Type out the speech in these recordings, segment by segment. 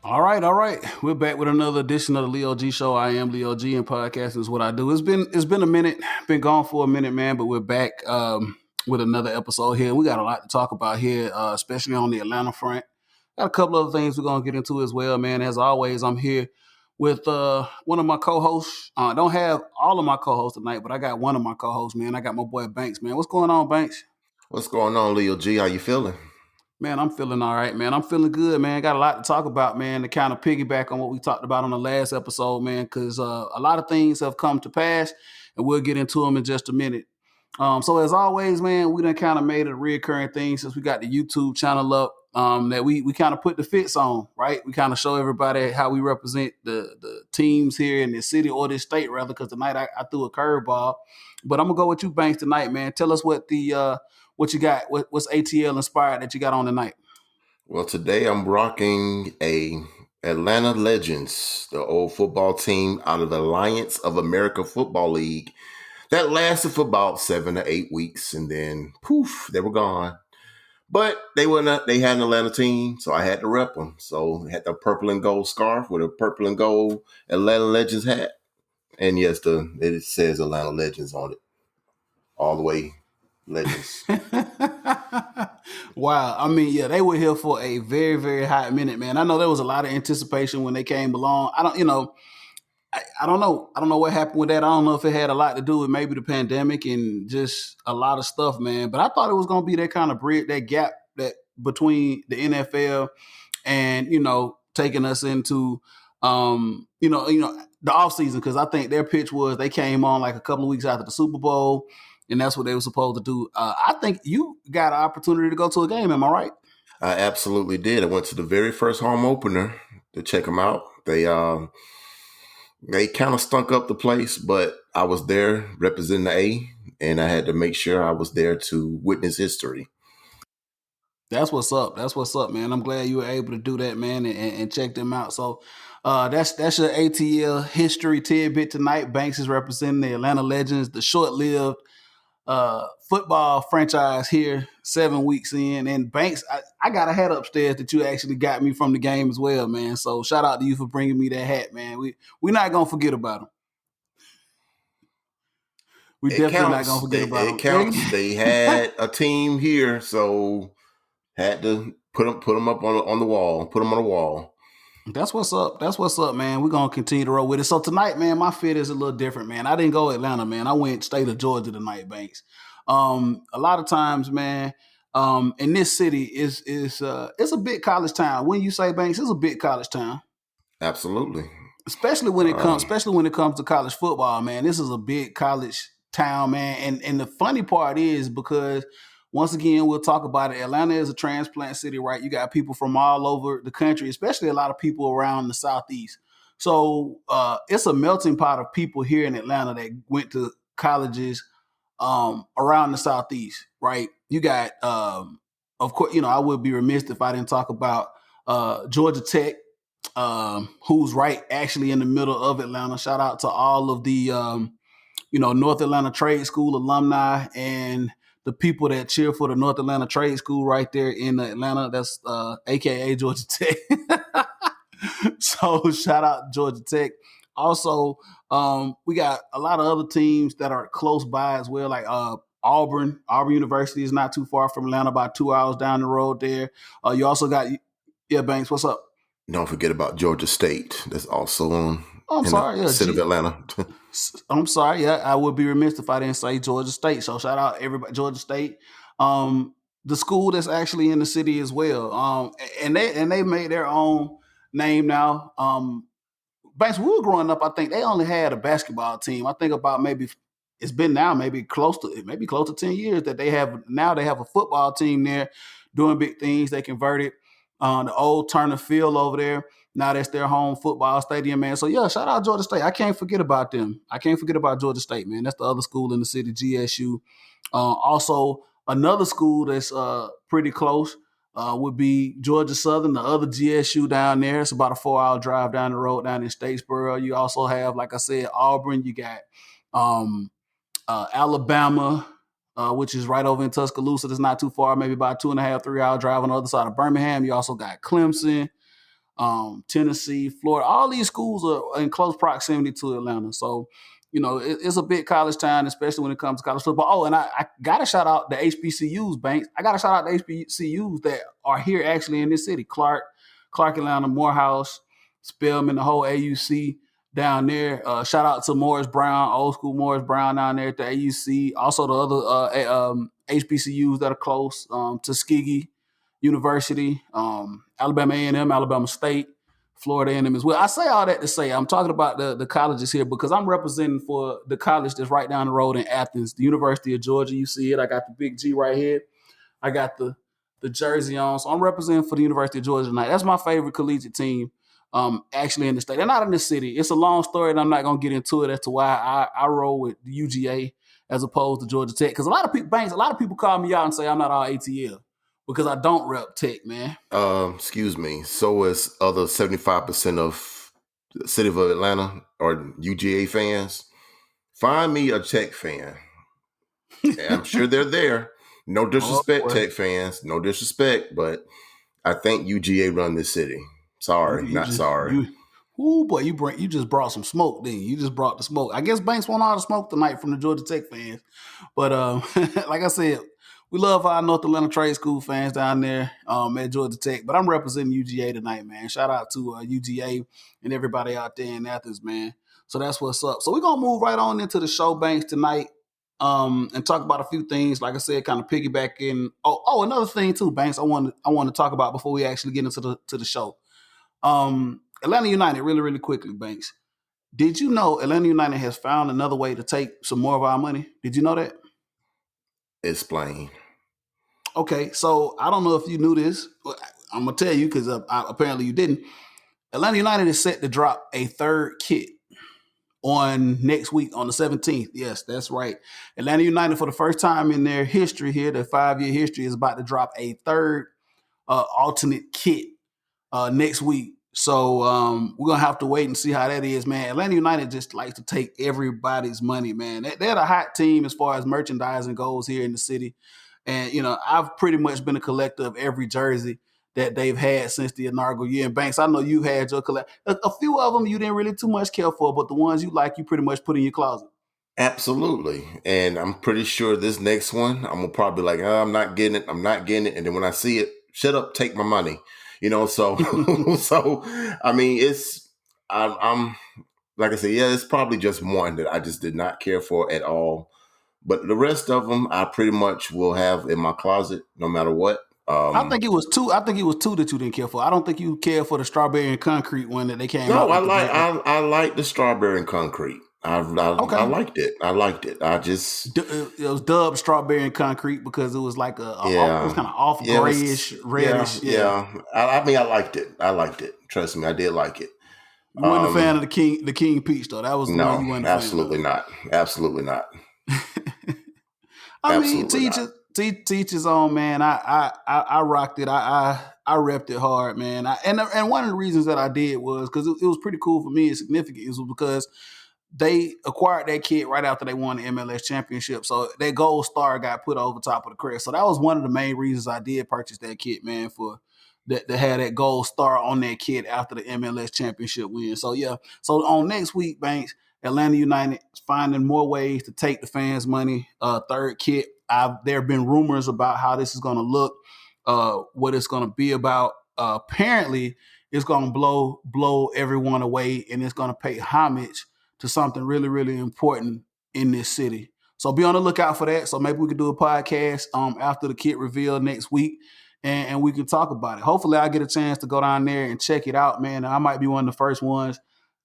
All right. We're back with another edition of the Leo G Show. I am Leo G, and podcasting is what I do. It's been a minute, been gone for a minute, man. But we're back with another episode here. We got a lot to talk about here, especially on the Atlanta front. Got a couple other things we're gonna get into as well, man. As always, I'm here with one of my co-hosts. I don't have all of my co-hosts tonight, but I got one of my co-hosts, man. I got my boy Banks, man. What's going on, Banks? What's going on, Leo G? How you feeling? Man, I'm feeling all right, man. I'm feeling good, man. Got a lot to talk about, man, to kind of piggyback on what we talked about on the last episode, man, because a lot of things have come to pass, and we'll get into them in just a minute. So as always, man, we done kind of made it a reoccurring thing since we got the YouTube channel up, that we kind of put the fits on, right? We kind of show everybody how we represent the teams here in this city or this state, rather, because tonight I threw a curveball. But I'm going to go with you, Banks, tonight, man. Tell us what you got, what's ATL inspired that you got on tonight. Well, today I'm rocking a Atlanta Legends, the old football team out of the Alliance of America Football League that lasted for about 7 to 8 weeks, and then poof, they were gone. But they had an Atlanta team, so I had to rep them. So I had the purple and gold scarf with a purple and gold Atlanta Legends hat. And yes, it says Atlanta Legends on it. All the way Legends. Wow. I mean, yeah, they were here for a very, very hot minute, man. I know there was a lot of anticipation when they came along. I don't know. I don't know what happened with that. I don't know if it had a lot to do with maybe the pandemic and just a lot of stuff, man. But I thought it was going to be that kind of bridge, that gap that between the NFL and taking us into the off season, because I think their pitch was they came on like a couple of weeks after the Super Bowl, and that's what they were supposed to do. I think you got an opportunity to go to a game. Am I right? I absolutely did. I went to the very first home opener to check them out. They kind of stunk up the place, but I was there representing the A, and I had to make sure I was there to witness history. That's what's up. That's what's up, man. I'm glad you were able to do that, man, and check them out. So that's your ATL history tidbit tonight. Banks is representing the Atlanta Legends, the short-lived football franchise here 7 weeks in. And Banks, I got a hat upstairs that you actually got me from the game as well, man. So shout out to you for bringing me that hat, man. We're not gonna forget about him. We It definitely not gonna counts. forget about It him. counts. They had a team here, so had to put them up on the wall. Put them on the wall. That's what's up. That's what's up, man. We're gonna continue to roll with it. So tonight, man, my fit is a little different, man. I didn't go Atlanta, man. I went state of Georgia tonight, Banks. A lot of times, man, in this city is it's a big college town. When you say Banks, it's a big college town. Absolutely. Especially when it comes to college football, man. This is a big college town, man. And the funny part is, because once again we'll talk about it, Atlanta is a transplant city, right? You got people from all over the country, especially a lot of people around the southeast. So it's a melting pot of people here in Atlanta that went to colleges around the southeast, right? You got of course, I would be remiss if I didn't talk about Georgia Tech, who's right actually in the middle of Atlanta. Shout out to all of the North Atlanta Trade School alumni and the people that cheer for the North Atlanta Trade School right there in Atlanta. That's AKA Georgia Tech. So shout out Georgia Tech. Also, we got a lot of other teams that are close by as well, like Auburn. Auburn University is not too far from Atlanta, about 2 hours down the road there. You also got, yeah, Banks, what's up? Don't forget about Georgia State. That's also Oh, I'm in sorry. the Yeah, city of Atlanta. I'm sorry. Yeah, I would be remiss if I didn't say Georgia State. So shout out everybody, Georgia State, the school that's actually in the city as well. And they made their own name now. Banks, we were growing up, I think they only had a basketball team. I think about maybe it's been now maybe close to 10 years that they have a football team there doing big things. They converted the old Turner Field over there. Now that's their home football stadium, man. So yeah, shout out Georgia State. I can't forget about them. I can't forget about Georgia State, man. That's the other school in the city, GSU. Also, another school that's pretty close would be Georgia Southern, the other GSU down there. It's about a 4-hour drive down the road down in Statesboro. You also have, like I said, Auburn. You got Alabama, which is right over in Tuscaloosa. That's not too far, maybe about 2.5, 3-hour drive on the other side of Birmingham. You also got Clemson. Tennessee, Florida. All these schools are in close proximity to Atlanta. So, it's a big college town, especially when it comes to college football. Oh, and I got to shout out the HBCUs, Banks. I got to shout out the HBCUs that are here actually in this city. Clark Atlanta, Morehouse, Spelman, the whole AUC down there. Shout out to Morris Brown, old school Morris Brown down there at the AUC. Also the other HBCUs that are close, Tuskegee University, Alabama A&M, Alabama State, Florida A&M as well. I say all that to say I'm talking about the colleges here because I'm representing for the college that's right down the road in Athens, the University of Georgia. You see it. I got the big G right here. I got the jersey on. So I'm representing for the University of Georgia tonight. That's my favorite collegiate team actually in the state. They're not in the city. It's a long story, and I'm not going to get into it as to why I roll with the UGA as opposed to Georgia Tech. Because a lot of people, Banks, a lot of people call me out and say I'm not all ATL because I don't rep Tech, man. Excuse me. So is other 75% of the city of Atlanta or UGA fans. Find me a Tech fan. I'm sure they're there. No Oh disrespect, boy, Tech fans. No disrespect, but I think UGA run this city. Sorry, you not just sorry. you. Ooh, boy, you just brought some smoke, didn't you? You just brought the smoke. I guess Banks want all the smoke tonight from the Georgia Tech fans. But like I said, we love our North Atlanta Trade School fans down there at Georgia Tech. But I'm representing UGA tonight, man. Shout out to UGA and everybody out there in Athens, man. So that's what's up. So we're gonna move right on into the show, Banks, tonight. And talk about a few things, like I said, kind of piggybacking. Another thing too, Banks. I want to talk about before we actually get into the show. Atlanta United, really, really quickly, Banks. Did you know Atlanta United has found another way to take some more of our money? Did you know that? Explain. Okay, so I don't know if you knew this. I'm gonna tell you because apparently you didn't. Atlanta United is set to drop a third kit on next week on the 17th. Yes, that's right. Atlanta United, for the first time in their history here, their 5-year history, is about to drop a third alternate kit next week. So we're gonna have to wait and see how that is, man. Atlanta United just likes to take everybody's money, man. They're the hot team as far as merchandising goes here in the city. And I've pretty much been a collector of every jersey that they've had since the inaugural year. And Banks, I know you had your collect. A few of them you didn't really too much care for, but the ones you like, you pretty much put in your closet. Absolutely. And I'm pretty sure this next one, I'm gonna probably be like, oh, I'm not getting it. I'm not getting it. And then when I see it, shut up, take my money. So so I mean I'm like I said, yeah, it's probably just one that I just did not care for at all. But the rest of them I pretty much will have in my closet no matter what. I think it was two. I think it was two that you didn't care for. I don't think you cared for the strawberry and concrete one that they came No, out I with the like red. I like the strawberry and concrete. I Okay, liked it. I liked it. I just it was dubbed strawberry and concrete because it was like it was yeah. kind of off Yeah, it grayish, was reddish. Yeah, yeah. I mean I liked it. I liked it. Trust me, I did like it. you wasn't a fan of Um the King Peach though. That was the one no, you wasn't a fan absolutely not. Absolutely not. of. I mean, Absolutely not. teachers on, man. I rocked it. I repped it hard, man. And one of the reasons that I did was because it was pretty cool for me and significant. It was because they acquired that kid right after they won the MLS championship. So that gold star got put over top of the crest. So that was one of the main reasons I did purchase that kit, man, for that to have that gold star on that kit after the MLS championship win. So yeah. So on next week, Banks, Atlanta United is finding more ways to take the fans' money. Third kit. There have been rumors about how this is going to look, what it's going to be about. Apparently, it's going to blow everyone away, and it's going to pay homage to something really, really important in this city. So be on the lookout for that. So maybe we could do a podcast after the kit reveal next week, and we can talk about it. Hopefully, I get a chance to go down there and check it out, man. I might be one of the first ones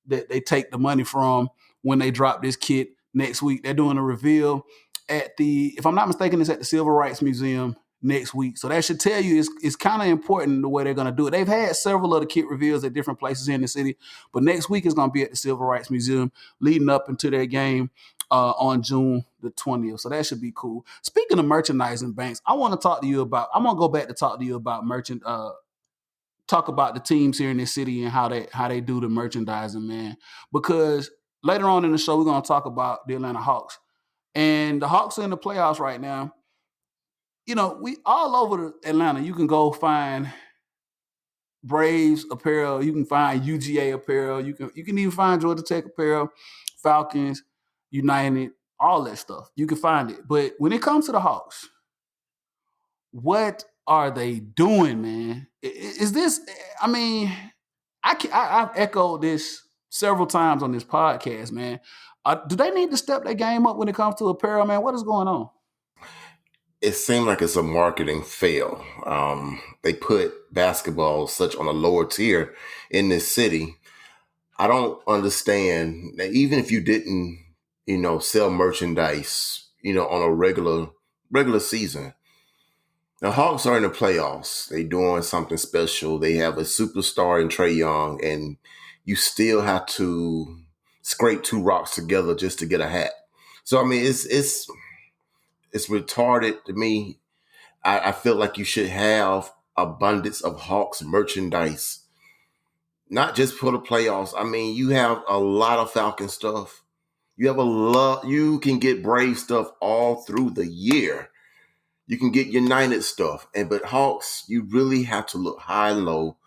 that they take the money from when they drop this kit next week. They're doing a reveal at if I'm not mistaken, it's at the Civil Rights Museum next week. So that should tell you it's kind of important the way they're going to do it. They've had several other kit reveals at different places in the city, but next week is going to be at the Civil Rights Museum leading up into their game on June the 20th. So that should be cool. Speaking of merchandising, Banks, I'm going to go back to talk to you about talk about the teams here in this city and how they do the merchandising, man. Because later on in the show, we're going to talk about the Atlanta Hawks. And the Hawks are in the playoffs right now. We all over Atlanta, you can go find Braves apparel. You can find UGA apparel. You can even find Georgia Tech apparel, Falcons, United, all that stuff. You can find it. But when it comes to the Hawks, what are they doing, man? Is this? I mean, I've echoed this several times on this podcast, man. Do they need to step their game up when it comes to apparel, man? What is going on? It seemed like it's a marketing fail. They put basketball such on a lower tier in this city. I don't understand that even if you didn't, sell merchandise, on a regular season. The Hawks are in the playoffs. They doing something special. They have a superstar in Trae Young, and you still have to scrape two rocks together just to get a hat. So I mean, it's retarded to me. I feel like you should have abundance of Hawks merchandise, not just for the playoffs. I mean, you have a lot of Falcon stuff. You have a lot. You can get Brave stuff all through the year. You can get United stuff, but Hawks, you really have to look high and low.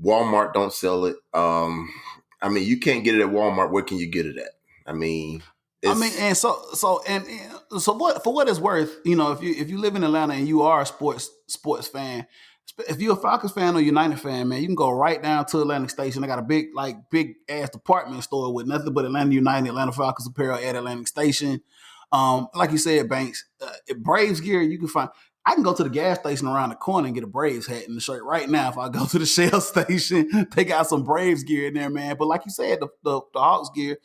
Walmart don't sell it. I mean, you can't get it at Walmart. Where can you get it at? I mean, it's And so what for what it's worth, if you live in Atlanta and you are a sports fan, if you're a Falcons fan or United fan, man, you can go right down to Atlantic Station. They got a big ass department store with nothing but Atlanta United, Atlanta Falcons apparel at Atlantic Station. Like you said, Banks, Braves gear you can find. I can go to the gas station around the corner and get a Braves hat and the shirt right now. If I go to the Shell station, they got some Braves gear in there, man. But like you said, the Hawks gear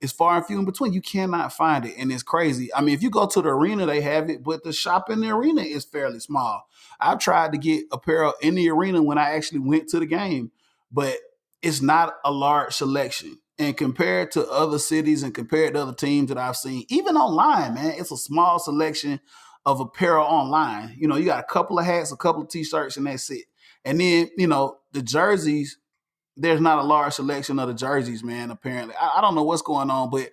is far and few in between. You cannot find it, and it's crazy. I mean, if you go to the arena, they have it, but the shop in the arena is fairly small. I've tried to get apparel in the arena when I actually went to the game, but it's not a large selection. And compared to other cities and compared to other teams that I've seen, even online, man, it's a small selection of apparel online. You got a couple of hats, a couple of t-shirts, and that's it. And then, the jerseys, there's not a large selection of the jerseys, man. Apparently, I don't know what's going on, but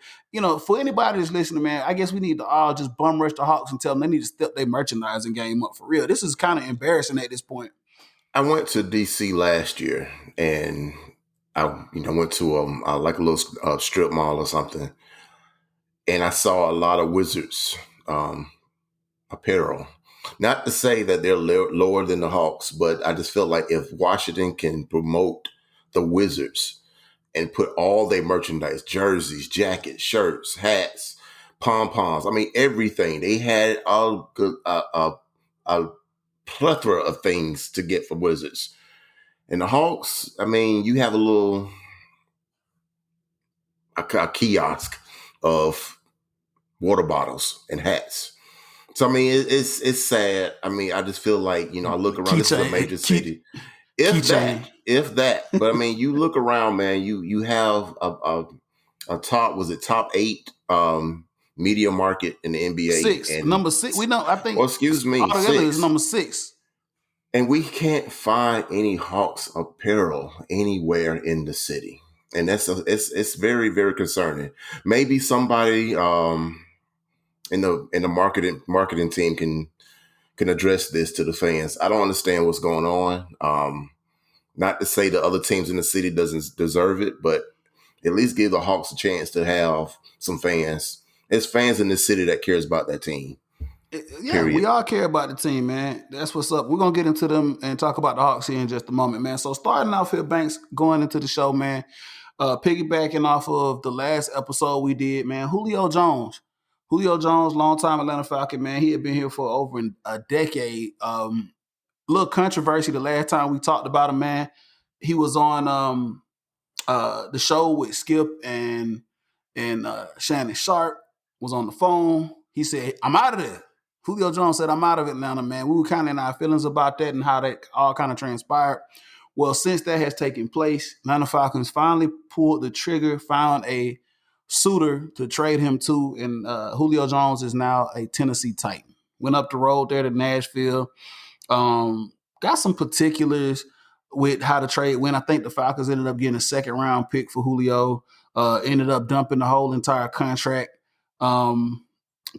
for anybody that's listening, man, I guess we need to all just bum rush the Hawks and tell them they need to step their merchandising game up for real. This is kind of embarrassing at this point. I went to DC last year, and I went to like a little strip mall or something, and I saw a lot of Wizards apparel. Not to say that they're lower than the Hawks, but I just felt like if Washington can promote the Wizards and put all their merchandise, jerseys, jackets, shirts, hats, pom poms, I mean everything. They had a plethora of things to get for Wizards. And the Hawks, I mean, you have a kiosk of water bottles and hats. So I mean, it's sad. I mean, I just feel like I look around. This is a major city. If that. But I mean, you look around, man. You have a top. Was it top 8 media market in the NBA? Six, And number 6. We know. I think. well, excuse me, Altogether is 6. number 6. And we can't find any Hawks apparel anywhere in the city, and it's very very concerning. Maybe somebody in the marketing team can address this to the fans. I don't understand what's going on. Not to say the other teams in the city doesn't deserve it, but at least give the Hawks a chance to have some fans. It's fans in the city that cares about that team. Yeah, we Period. all care about the team, man. That's what's up. We're gonna get into them and talk about the Hawks here in just a moment, man. So starting off here, Banks, going into the show, man. Piggybacking off of the last episode we did, man. Julio Jones. Julio Jones, longtime Atlanta Falcon, man. He had been here for over a decade. Little controversy the last time we talked about him, man. He was on the show with Skip and Shannon Sharp was on the phone. He said, "I'm out of there." Julio Jones said, "I'm out of Atlanta, man." We were kind of in our feelings about that and how that all kind of transpired. Well, since that has taken place, Atlanta Falcons finally pulled the trigger, found a suitor to trade him to, and Julio Jones is now a Tennessee Titan. Went up the road there to Nashville. Got some particulars with how the trade went. I think the Falcons ended up getting a second round pick for Julio. Ended up dumping the whole entire contract.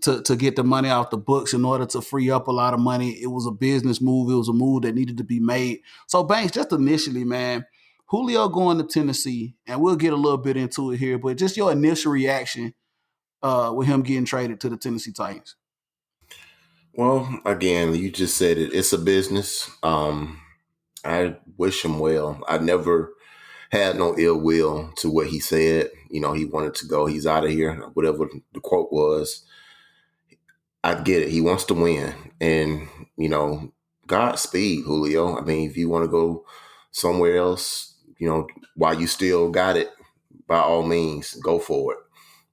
to get the money off the books in order to free up a lot of money. It was a business move. It was a move that needed to be made. So Banks, just initially, man, Julio going to Tennessee, and we'll get a little bit into it here, but just your initial reaction with him getting traded to the Tennessee Titans. Well, again, you just said it. It's a business. I wish him well. I never had no ill will to what he said. He wanted to go. He's out of here. Whatever the quote was, I get it. He wants to win, and Godspeed, Julio. I mean, if you want to go somewhere else, while you still got it, by all means, go for it.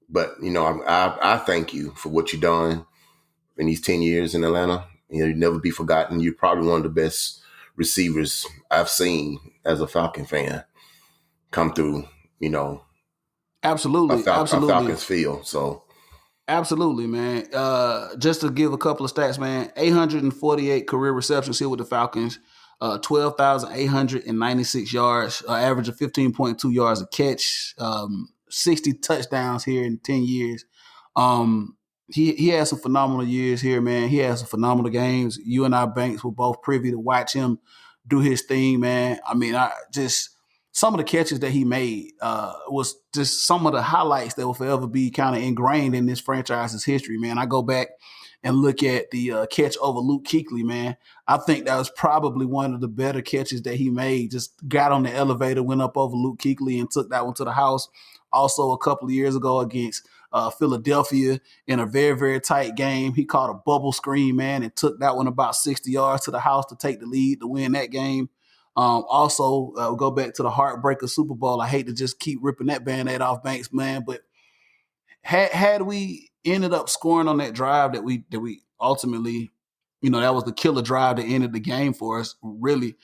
But I thank you for what you've done in these 10 years in Atlanta. You'll never be forgotten. You're probably one of the best receivers I've seen as a Falcon fan come through, Absolutely, a absolutely. Falcons field. So Absolutely, man. Just to give a couple of stats, man, 848 career receptions here with the Falcons, 12,896 yards, average of 15.2 yards a catch, 60 touchdowns here in 10 years. Um, he has some phenomenal years here, man. He has some phenomenal games. You and I, Banks, were both privy to watch him do his thing, man. I mean, I just some of the catches that he made was just some of the highlights that will forever be kind of ingrained in this franchise's history, man. I go back and look at the catch over Luke Kuechly, man. I think that was probably one of the better catches that he made. Just got on the elevator, went up over Luke Kuechly, and took that one to the house. Also, a couple of years ago against Philadelphia in a very, very tight game, he caught a bubble screen, man, and took that one about 60 yards to the house to take the lead to win that game. Also, go back to the heartbreaker Super Bowl. I hate to just keep ripping that band-aid off Banks, man, but had we ended up scoring on that drive that we ultimately, that was the killer drive that ended the game for us, really.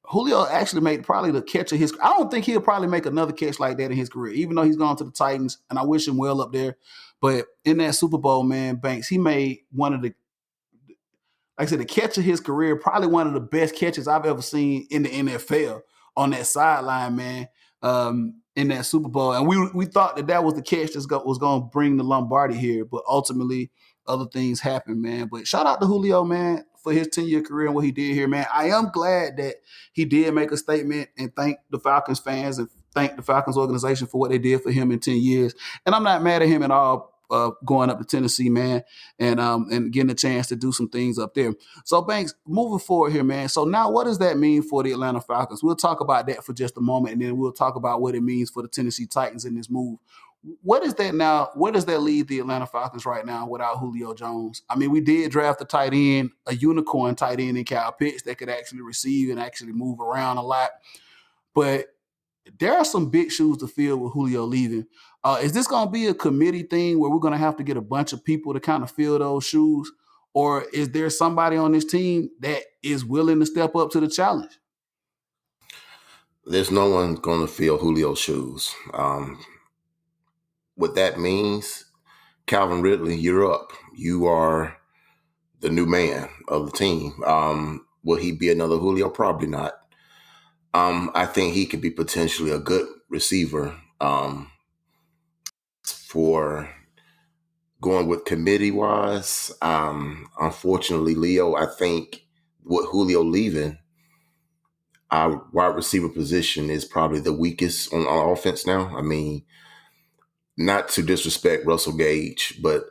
Julio actually made probably the catch of his. I don't think he'll probably make another catch like that in his career, even though he's gone to the Titans, and I wish him well up there. But in that Super Bowl, man, Banks, he made one of the like I said, the catch of his career, probably one of the best catches I've ever seen in the NFL on that sideline, man, in that Super Bowl. And we thought that was the catch that was going to bring the Lombardi here, but ultimately other things happened, man. But shout out to Julio, man, for his 10-year career and what he did here, man. I am glad that he did make a statement and thank the Falcons fans and thank the Falcons organization for what they did for him in 10 years. And I'm not mad at him at all going up to Tennessee, man, and getting a chance to do some things up there. So Banks, moving forward here, man. So now what does that mean for the Atlanta Falcons? We'll talk about that for just a moment, and then we'll talk about what it means for the Tennessee Titans in this move. What is that now? Where does that leave the Atlanta Falcons right now without Julio Jones? I mean, we did draft a tight end, a unicorn tight end in Kyle Pitts that could actually receive and actually move around a lot. But there are some big shoes to fill with Julio leaving. Is this going to be a committee thing where we're going to have to get a bunch of people to kind of fill those shoes? Or is there somebody on this team that is willing to step up to the challenge? there's no one going to fill Julio's shoes. What that means, Calvin Ridley, you're up. You are the new man of the team. Will he be another Julio? Probably not. I think he could be potentially a good receiver for going with committee wise. Unfortunately, Leo, I think with Julio leaving, our wide receiver position is probably the weakest on our offense now. I mean, not to disrespect Russell Gage, but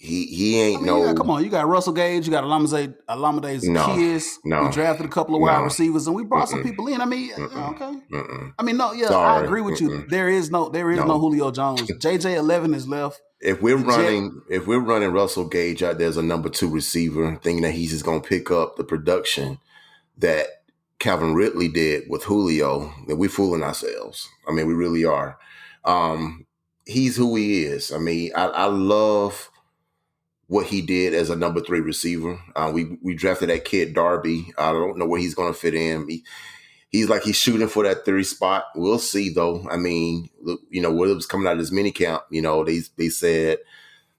he I ain't mean, come no on. You got Russell Gage, you got Alameda no Zaccheaus. We no drafted a couple of wide no. receivers, and we brought some Mm-mm, people in. I mean, mm-mm, okay. mm-mm. I mean, no, yeah, I Sorry. agree with you. Mm-mm, There is no no. Julio Jones. JJ 11 is left. The Jet. If we're running Russell Gage out there as a number two receiver, thinking that he's just gonna pick up the production that Calvin Ridley did with Julio, then we're fooling ourselves. I mean, we really are. He's who he is. I mean, I love what he did as a number three receiver. We drafted that kid Darby. I don't know where he's going to fit in. He's like he's shooting for that three spot. We'll see though. I mean, what was coming out of this mini camp, they said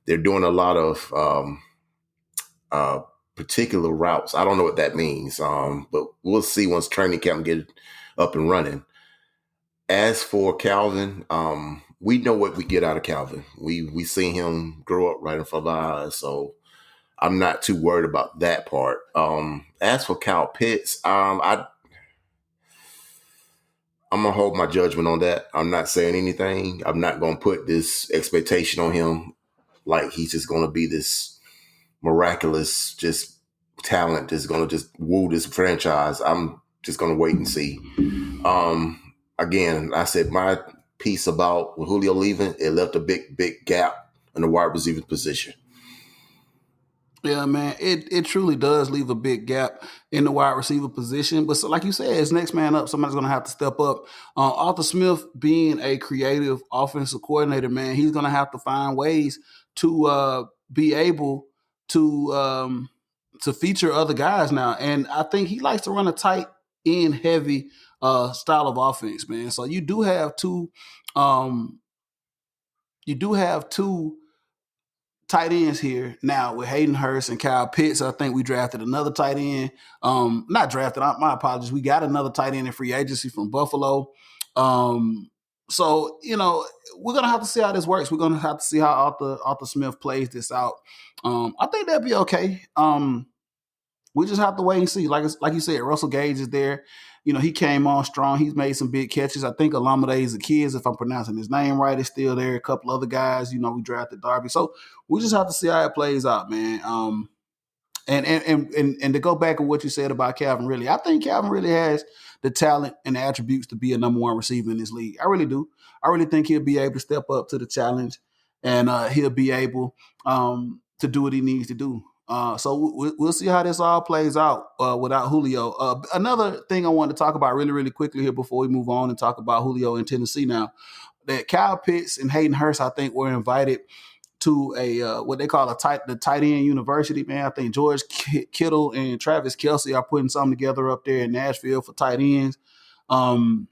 they're doing a lot of uh, particular routes. I don't know what that means, but we'll see once training camp get up and running. As for Calvin, we know what we get out of Calvin. We seen him grow up right in front of our eyes, so I'm not too worried about that part. As for Kyle Pitts, I'm gonna hold my judgment on that. I'm not saying anything. I'm not gonna put this expectation on him like he's just gonna be this miraculous just talent that's gonna just woo this franchise. I'm just gonna wait and see. Again, I said my piece about with Julio leaving, it left a big gap in the wide receiver position. Yeah, man, it truly does leave a big gap in the wide receiver position. But so, like you said, it's next man up. Somebody's going to have to step up. Arthur Smith, being a creative offensive coordinator, man, he's going to have to find ways to be able to feature other guys now. And I think he likes to run a tight end heavy style of offense, man. So um, you do have two tight ends here now with Hayden Hurst and Kyle Pitts. I think we drafted another tight end. Not drafted. My apologies. We got another tight end in free agency from Buffalo. So we're gonna have to see how this works. We're gonna have to see how Arthur Smith plays this out. I think that'll be okay. We just have to wait and see. Like you said, Russell Gage is there. He came on strong. He's made some big catches. I think Alameda Zaccheaus, if I'm pronouncing his name right, is still there. A couple other guys, we drafted Darby. So we just have to see how it plays out, man. And to go back on what you said about Calvin Ridley, I think Calvin really has the talent and the attributes to be a number one receiver in this league. I really do. I really think he'll be able to step up to the challenge, and he'll be able to do what he needs to do. So we'll see how this all plays out without Julio. Another thing I want to talk about really, really quickly here before we move on and talk about Julio in Tennessee now, that Kyle Pitts and Hayden Hurst, I think, were invited to a what they call the tight end university, man. I think George Kittle and Travis Kelce are putting something together up there in Nashville for tight ends. Um,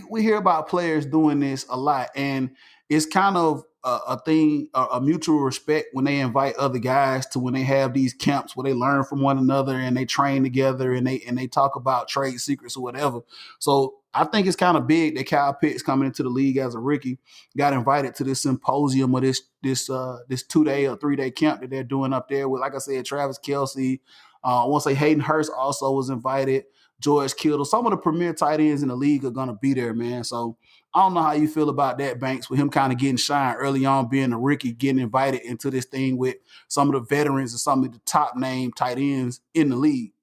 we hear about players doing this a lot, and it's kind of a thing, a mutual respect when they invite other guys to when they have these camps where they learn from one another and they train together and they talk about trade secrets or whatever. So I think it's kind of big that Kyle Pitts coming into the league as a rookie got invited to this symposium or this 2-day or 3-day camp that they're doing up there with, like I said, Travis Kelce. I want to say Hayden Hurst also was invited. George Kittle. Some of the premier tight ends in the league are going to be there, man. So I don't know how you feel about that, Banks, with him kind of getting shine early on, being a rookie, getting invited into this thing with some of the veterans and some of the top name tight ends in the league.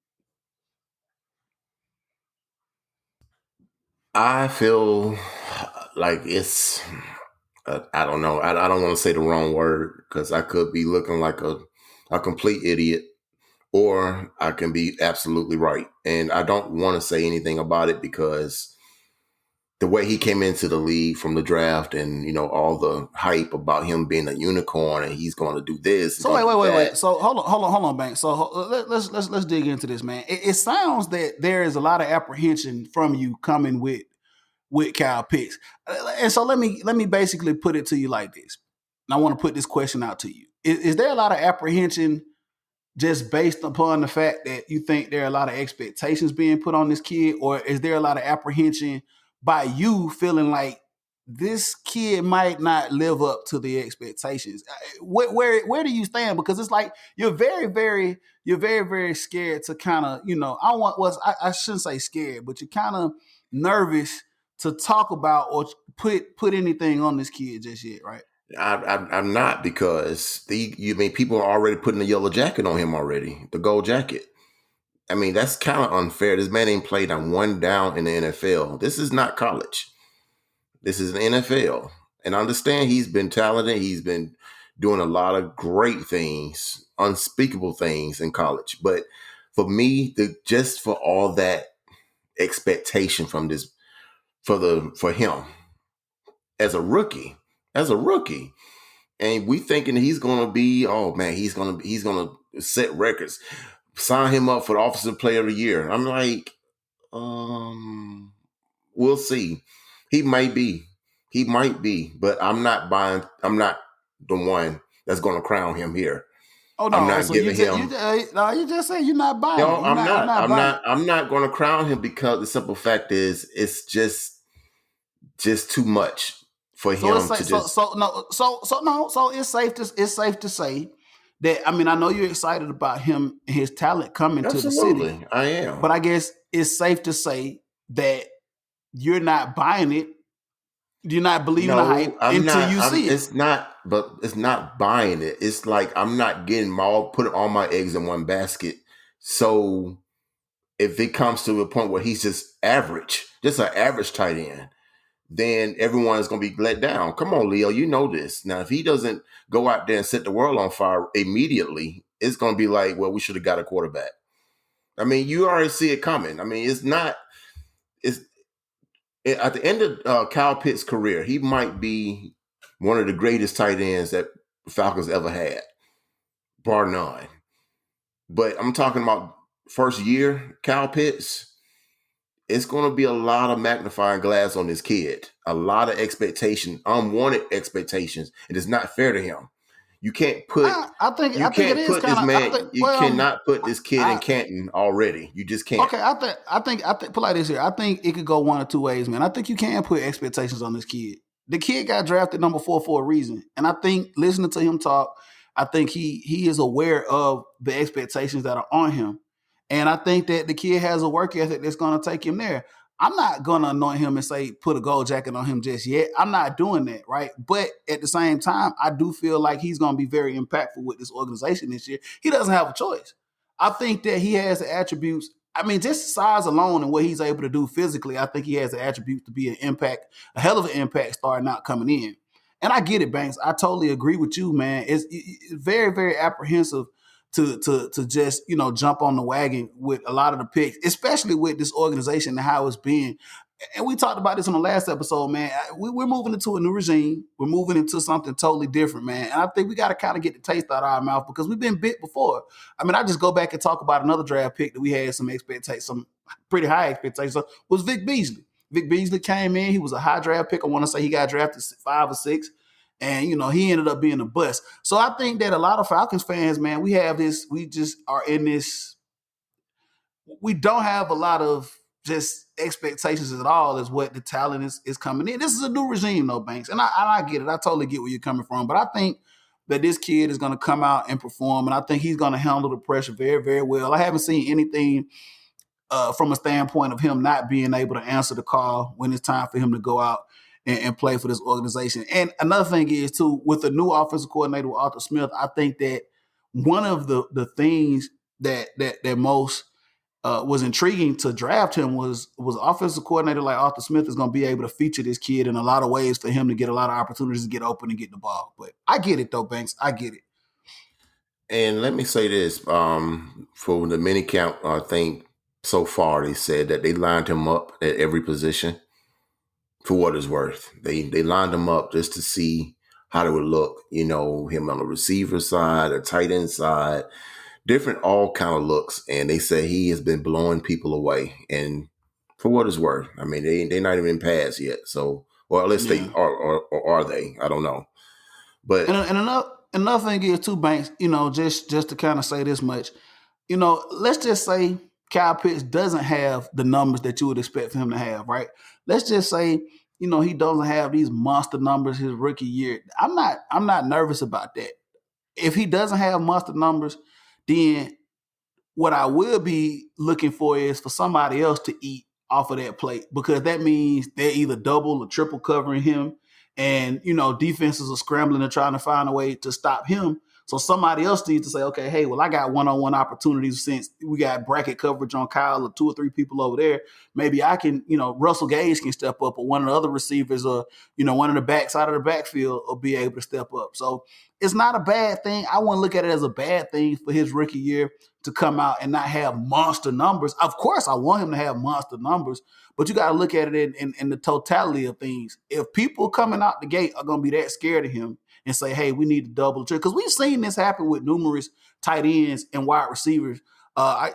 I feel like it's, I don't know. I don't want to say the wrong word because I could be looking like a complete idiot or I can be absolutely right. And I don't want to say anything about it because the way he came into the league from the draft and, all the hype about him being a unicorn and he's going to do this. So wait. So hold on, Banks. So let's dig into this, man. It sounds that there is a lot of apprehension from you coming with Kyle Pitts. And so let me basically put it to you like this. And I want to put this question out to you. Is there a lot of apprehension just based upon the fact that you think there are a lot of expectations being put on this kid, or is there a lot of apprehension by you feeling like this kid might not live up to the expectations? Where do you stand? Because it's like you're very scared to kind of I shouldn't say scared, but you're kind of nervous to talk about or put anything on this kid just yet, right? I'm not because people are already putting the yellow jacket on him already, the gold jacket. I mean, that's kind of unfair. This man ain't played on one down in the NFL. This is not college. This is an NFL. And I understand he's been talented. He's been doing a lot of great things, unspeakable things in college. But for me, just for all that expectation from this, for him as a rookie, and we thinking he's gonna be, oh man, he's gonna set records. Sign him up for the Offensive Player of the Year. I'm like, we'll see. He might be, but I'm not buying. I'm not the one that's gonna crown him here. Oh I'm no! not So giving him. you just say you're not buying it. No, I'm not. You're not I'm buying it. not. I'm not going to crown him because the simple fact is, it's just too much for So it's him like to just. so it's safe to say that, I mean, I know you're excited about him and his talent coming to the city, Absolutely, I am. but I guess it's safe to say that you're not buying it. You're not believing the hype No, I'm until not. you I'm. see it. It's not. But it's not buying it. It's like I'm not getting all putting all my eggs in one basket. So if it comes to a point where he's just average, just an average tight end, then everyone is going to be let down. Come on, Leo, you know this. Now, if he doesn't go out there and set the world on fire immediately, it's going to be like, well, we should have got a quarterback. I mean, you already see it coming. I mean, it's not. It's at the end of Kyle Pitts' career, he might be one of the greatest tight ends that Falcons ever had, bar none. But I'm talking about first year, Kyle Pitts. It's going to be a lot of magnifying glass on this kid, a lot of expectation, unwanted expectations, and it's not fair to him. You can't put I think it is this kind of. I man. think You cannot put this kid in I Canton already. You just can't. okay. I think put like this here. I think it could go one or two ways, man. I think you can put expectations on this kid. The kid got drafted number 4 for a reason, and I think listening to him talk, I think he is aware of the expectations that are on him, and I think that the kid has a work ethic that's going to take him there. I'm not going to anoint him and say put a gold jacket on him just yet. I'm not doing that, right? But at the same time, I do feel like he's going to be very impactful with this organization this year. He doesn't have a choice. I think that he has the attributes. I mean, just size alone and what he's able to do physically, I think he has the attributes to be an impact, a hell of an impact starting out coming in. And I get it, Banks. I totally agree with you, man. It's very, very apprehensive to just jump on the wagon with a lot of the picks, especially with this organization and how it's been. And we talked about this on the last episode, man. We're moving into a new regime. We're moving into something totally different, man. And I think we got to kind of get the taste out of our mouth because we've been bit before. I mean, I just go back and talk about another draft pick that we had some expectations, some pretty high expectations of, was Vic Beasley. Vic Beasley came in. He was a high draft pick. I want to say he got drafted 5 or 6. And he ended up being a bust. So I think that a lot of Falcons fans, man, we just are in this, we don't have a lot of just expectations at all as what the talent is coming in. This is a new regime, though, Banks. And I get it. I totally get where you're coming from. But I think that this kid is going to come out and perform. And I think he's going to handle the pressure very, very well. I haven't seen anything from a standpoint of him not being able to answer the call when it's time for him to go out and play for this organization. And another thing is, too, with the new offensive coordinator, with Arthur Smith, I think that one of the things that most was intriguing to draft him was offensive coordinator like Arthur Smith is going to be able to feature this kid in a lot of ways for him to get a lot of opportunities to get open and get the ball. But I get it though, Banks. I get it. And let me say this: for the mini count, I think so far they said that they lined him up at every position. For what it's worth, they lined him up just to see how it would look. Him on the receiver side, a tight end side, different all kind of looks, and they say he has been blowing people away. And for what it's worth, I mean they're not even in pass yet. So, or at least they Yeah. are, or are they? I don't know. But And another thing is too, Banks. Just to kind of say this much. Let's just say Kyle Pitts doesn't have the numbers that you would expect for him to have, right? Let's just say, he doesn't have these monster numbers his rookie year. I'm not nervous about that. If he doesn't have monster numbers, then what I will be looking for is for somebody else to eat off of that plate because that means they're either double or triple covering him. And, defenses are scrambling and trying to find a way to stop him. So somebody else needs to say, okay, hey, well, I got one-on-one opportunities since we got bracket coverage on Kyle or 2 or 3 people over there. Maybe I can, Russell Gage can step up or one of the other receivers or, one of the backs out of the backfield will be able to step up. So it's not a bad thing. I wouldn't look at it as a bad thing for his rookie year to come out and not have monster numbers. Of course, I want him to have monster numbers, but you got to look at it in the totality of things. If people coming out the gate are going to be that scared of him and say, hey, we need to double check, because we've seen this happen with numerous tight ends and wide receivers.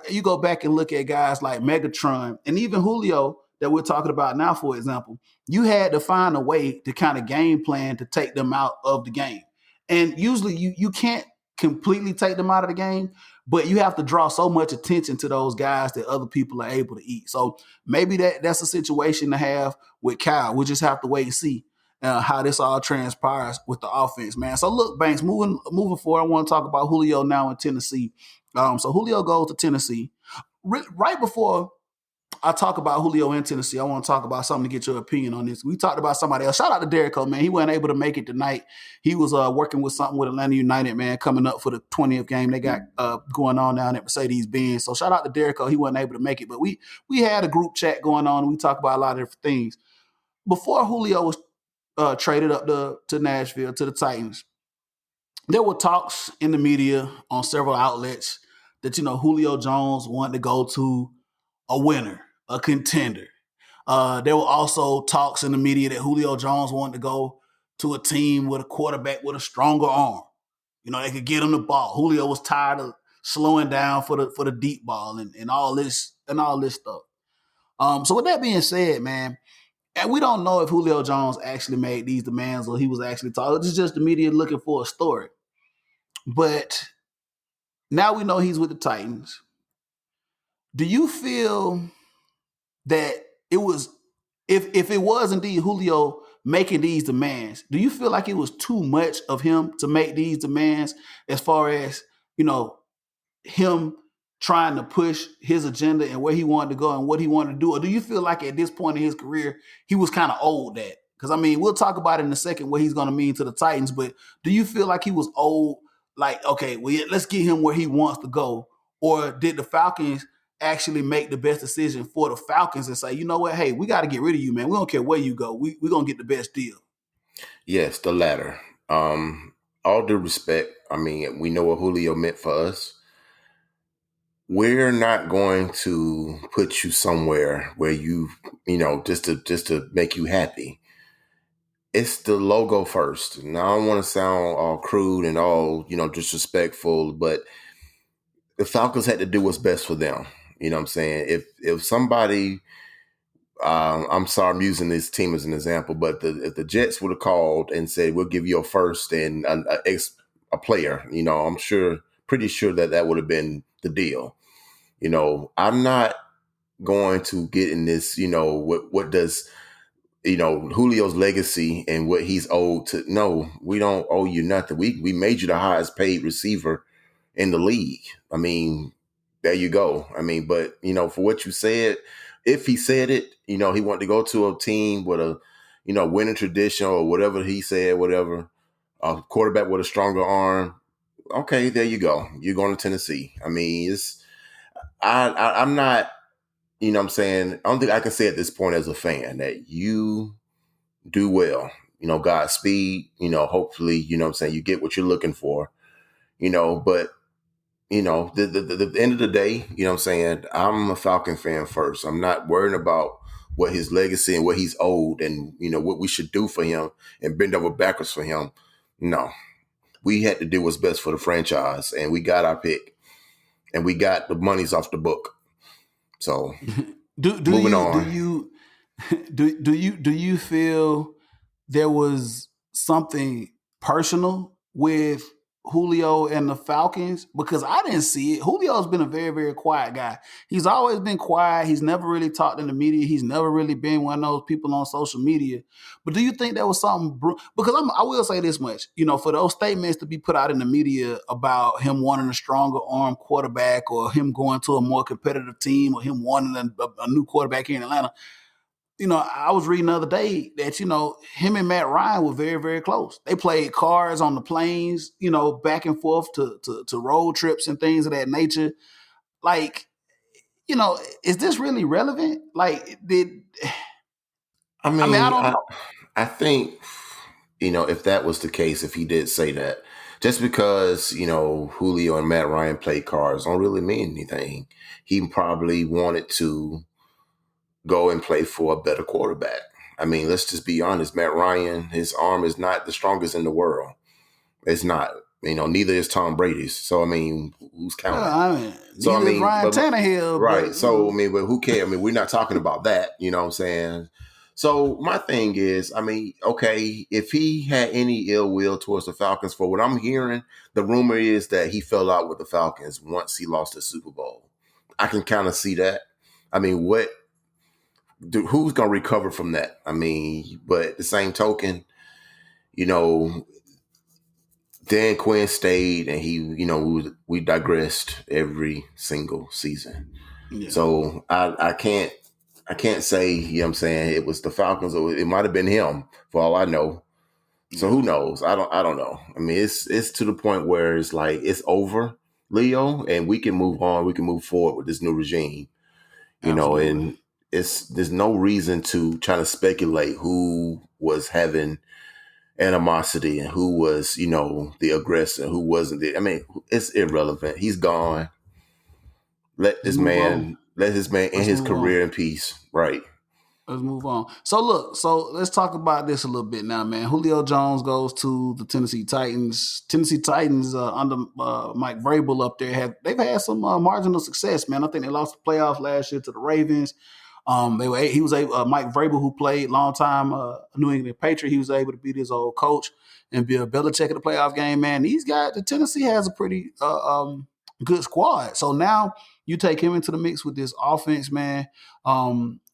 You go back and look at guys like Megatron and even Julio that we're talking about now, for example. You had to find a way to kind of game plan to take them out of the game. And usually you can't completely take them out of the game, but you have to draw so much attention to those guys that other people are able to eat. So maybe that's a situation to have with Kyle. We'll just have to wait and see. how this all transpires with the offense, man. So look, Banks, moving forward, I want to talk about Julio now in Tennessee. So Julio goes to Tennessee. Right before I talk about Julio in Tennessee, I want to talk about something to get your opinion on this. We talked about somebody else. Shout out to Derrick, man. He wasn't able to make it tonight. He was working with something with Atlanta United, man, coming up for the 20th game they got going on down at Mercedes-Benz. So shout out to Derrick. He wasn't able to make it, but we had a group chat going on, and we talked about a lot of different things. Before Julio was traded up to Nashville to the Titans, there were talks in the media on several outlets that Julio Jones wanted to go to a winner, a contender. There were also talks in the media that Julio Jones wanted to go to a team with a quarterback with a stronger arm. They could get him the ball. Julio was tired of slowing down for the deep ball and all this stuff. So with that being said, man, and we don't know if Julio Jones actually made these demands or he was actually talking. It's just the media looking for a story. But now we know he's with the Titans. Do you feel that it was, if it was indeed Julio making these demands, do you feel like it was too much of him to make these demands as far as, him trying to push his agenda and where he wanted to go and what he wanted to do? Or do you feel like at this point in his career, he was kind of old that? Because, we'll talk about it in a second what he's going to mean to the Titans, but do you feel like he was old? Like, okay, well, let's get him where he wants to go. Or did the Falcons actually make the best decision for the Falcons and say, you know what, hey, we got to get rid of you, man. We don't care where you go. We're going to get the best deal. Yes, the latter. All due respect, we know what Julio meant for us. We're not going to put you somewhere where just to make you happy. It's the logo first. Now, I don't want to sound all crude and all, disrespectful, but the Falcons had to do what's best for them. You know what I'm saying? If somebody, I'm sorry, I'm using this team as an example, but if the Jets would have called and said, we'll give you a first and a player, pretty sure that would have been the deal. I'm not going to get in this, what does, Julio's legacy and what he's owed to. No, we don't owe you nothing. We made you the highest paid receiver in the league. There you go. But, for what you said, if he said it, he wanted to go to a team with a, winning tradition or whatever he said, whatever, a quarterback with a stronger arm. Okay, there you go. You're going to Tennessee. I'm not, what I'm saying, I don't think I can say at this point as a fan that you do well, Godspeed, hopefully, what I'm saying, you get what you're looking for, but, the end of the day, what I'm saying, I'm a Falcon fan first. I'm not worried about what his legacy and what he's owed and, what we should do for him and bend over backwards for him. No, we had to do what's best for the franchise and we got our pick and we got the monies off the book. So moving on. Do you feel there was something personal with Julio and the Falcons? Because I didn't see it. Julio's been a very, very quiet guy. He's always been quiet. He's never really talked in the media. He's never really been one of those people on social media. But do you think there was something? Because I will say this much, for those statements to be put out in the media about him wanting a stronger arm quarterback or him going to a more competitive team or him wanting a new quarterback here in Atlanta, I was reading the other day that, him and Matt Ryan were very, very close. They played cards on the planes, back and forth to road trips and things of that nature. Like, is this really relevant? Like, I don't know. I think, if that was the case, if he did say that, just because, Julio and Matt Ryan played cards don't really mean anything. He probably wanted to go and play for a better quarterback. Let's just be honest. Matt Ryan, his arm is not the strongest in the world. It's not. Neither is Tom Brady's. So, who's counting? Neither is Ryan Tannehill. Right. But, but who cares? We're not talking about that. You know what I'm saying? So, my thing is, okay, if he had any ill will towards the Falcons, for what I'm hearing, the rumor is that he fell out with the Falcons once he lost the Super Bowl. I can kind of see that. What who's gonna recover from that? I mean, but at the same token, you know, Dan Quinn stayed, and he, we digressed every single season. Yeah, So I can't say, what I'm saying, it was the Falcons, or it might have been him for all I know. So yeah, who knows? I don't know. I mean, it's to the point where it's like it's over, Leo, and we can move on. We can move forward with this new regime, absolutely. and there's no reason to try to speculate who was having animosity and who was, the aggressor, who wasn't. I mean, it's irrelevant. He's gone. Let's move on. Let his man end Let's his move on. career in peace. Right. Let's move on. So look, so let's talk about this a little bit now, man. Julio Jones goes to the Tennessee Titans. Tennessee Titans under Mike Vrabel up there they've had some marginal success, man. I think they lost the playoffs last year to the Ravens. They were he was a Mike Vrabel, who played long time New England Patriot. He was able to beat his old coach and Bill Belichick in the playoff game. Man, the Tennessee has a pretty good squad. So now you take him into the mix with this offense, man.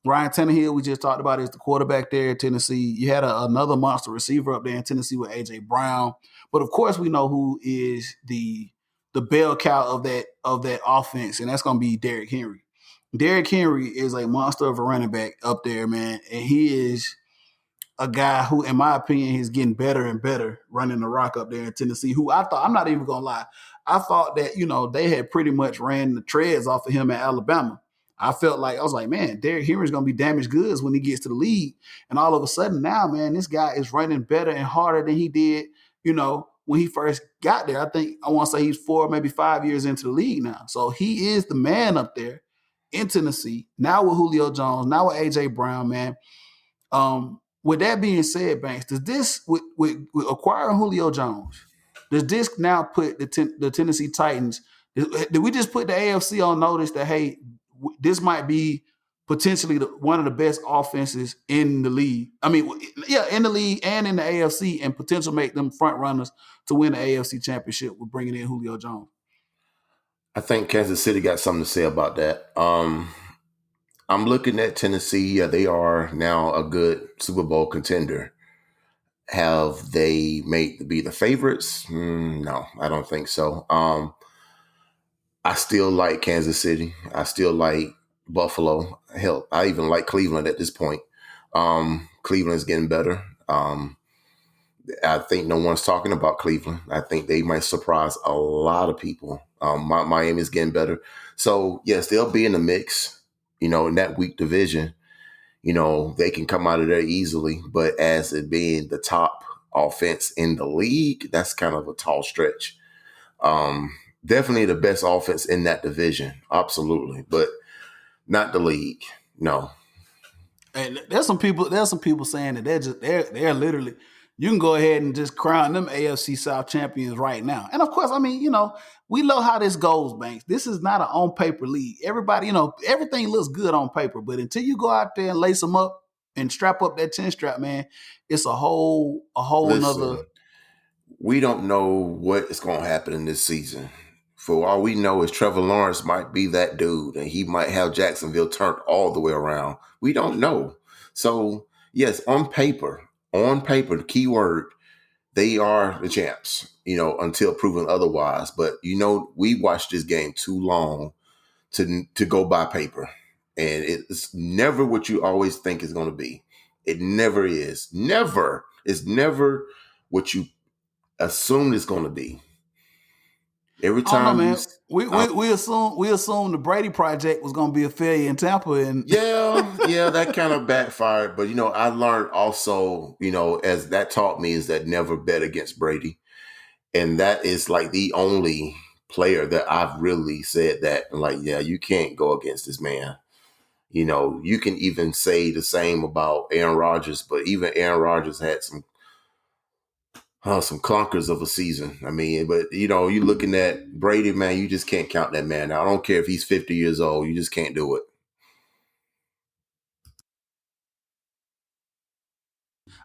Ryan Tannehill, we just talked about, is the quarterback there in Tennessee. You had another monster receiver up there in Tennessee with AJ Brown, but of course we know who is the bell cow of that offense, and that's going to be Derrick Henry. Derrick Henry is a monster of a running back up there, man, and he is a guy who, in my opinion, is getting better and better running the rock up there in Tennessee. Who I thought, I'm not even gonna lie, I thought that they had pretty much ran the treads off of him at Alabama. I was like, man, Derrick Henry's gonna be damaged goods when he gets to the league, and all of a sudden now, man, this guy is running better and harder than he did, when he first got there. I want to say he's 4, maybe 5 years into the league now, so he is the man up there in Tennessee now with Julio Jones, now with AJ Brown, man. With that being said, Banks, does this with acquiring Julio Jones, does this now put the Tennessee Titans? Did we just put the AFC on notice that, hey, this might be potentially one of the best offenses in the league? I mean, yeah, in the league and in the AFC, and potential make them front runners to win the AFC championship with bringing in Julio Jones. I think Kansas City got something to say about that. I'm looking at Tennessee. Yeah, they are now a good Super Bowl contender. Have they made be the favorites? No, I don't think so. I still like Kansas City. I still like Buffalo. Hell, I even like Cleveland at this point. Cleveland's getting better. I think no one's talking about Cleveland. I think they might surprise a lot of people. Miami's getting better. So, yes, they'll be in the mix, in that weak division. They can come out of there easily. But as it being the top offense in the league, that's kind of a tall stretch. Definitely the best offense in that division. Absolutely. But not the league. No. And there's some people saying that they're literally, you can go ahead and just crown them AFC South champions right now. And of course, I mean, we know how this goes, Banks. This is not an on paper league. Everybody, everything looks good on paper, but until you go out there and lace them up and strap up that chin strap, man, it's a whole nother. Listen, we don't know what is going to happen in this season. For all we know is Trevor Lawrence might be that dude, and he might have Jacksonville turned all the way around. We don't know. So, yes, on paper, the key word, they are the champs, until proven otherwise. But, we watched this game too long to go by paper. And it's never what you always think is going to be. It never is. Never. It's never what you assume it's going to be. Every I don't know, time man. We assume the Brady project was going to be a failure in Tampa, and yeah, that kind of backfired. But I learned also, as that taught me, is that never bet against Brady, and that is like the only player that I've really said that, like, yeah, you can't go against this man. You can even say the same about Aaron Rodgers, but even Aaron Rodgers had some clunkers of a season. I mean, but you're looking at Brady, man, you just can't count that man out. I don't care if he's 50 years old, you just can't do it.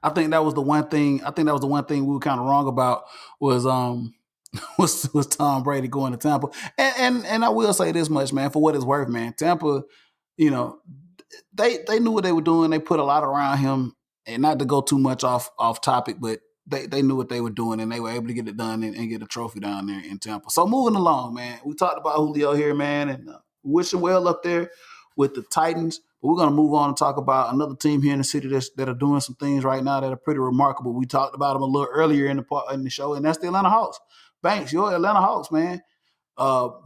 I think that was the one thing. I think that was the one thing we were kind of wrong about was was Tom Brady going to Tampa. And I will say this much, man, for what it's worth, man. Tampa, you know, they knew what they were doing. They put a lot around him, and not to go too much off topic, but they knew what they were doing, and they were able to get it done and get a trophy down there in Tampa. So moving along, man, we talked about Julio here, man, and wish him well up there with the Titans. But we're gonna move on and talk about another team here in the city that are doing some things right now that are pretty remarkable. We talked about them a little earlier in the show, and that's the Atlanta Hawks. Banks, your Atlanta Hawks, man,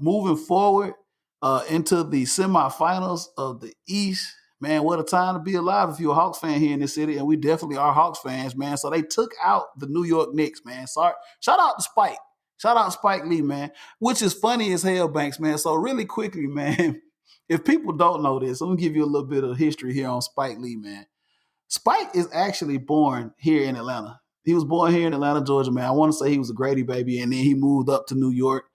moving forward into the semifinals of the East. Man, what a time to be alive if you're a Hawks fan here in this city, and we definitely are Hawks fans, man. So they took out the New York Knicks, man. Sorry, shout out to Spike, shout out to Spike Lee, man. Which is funny as hell, Banks, man. So really quickly, man, if people don't know this, I'm gonna give you a little bit of history here on Spike Lee, man. Spike is actually born here in Atlanta. He was born here in Atlanta, Georgia, man. I want to say he was a Grady baby, and then he moved up to New York.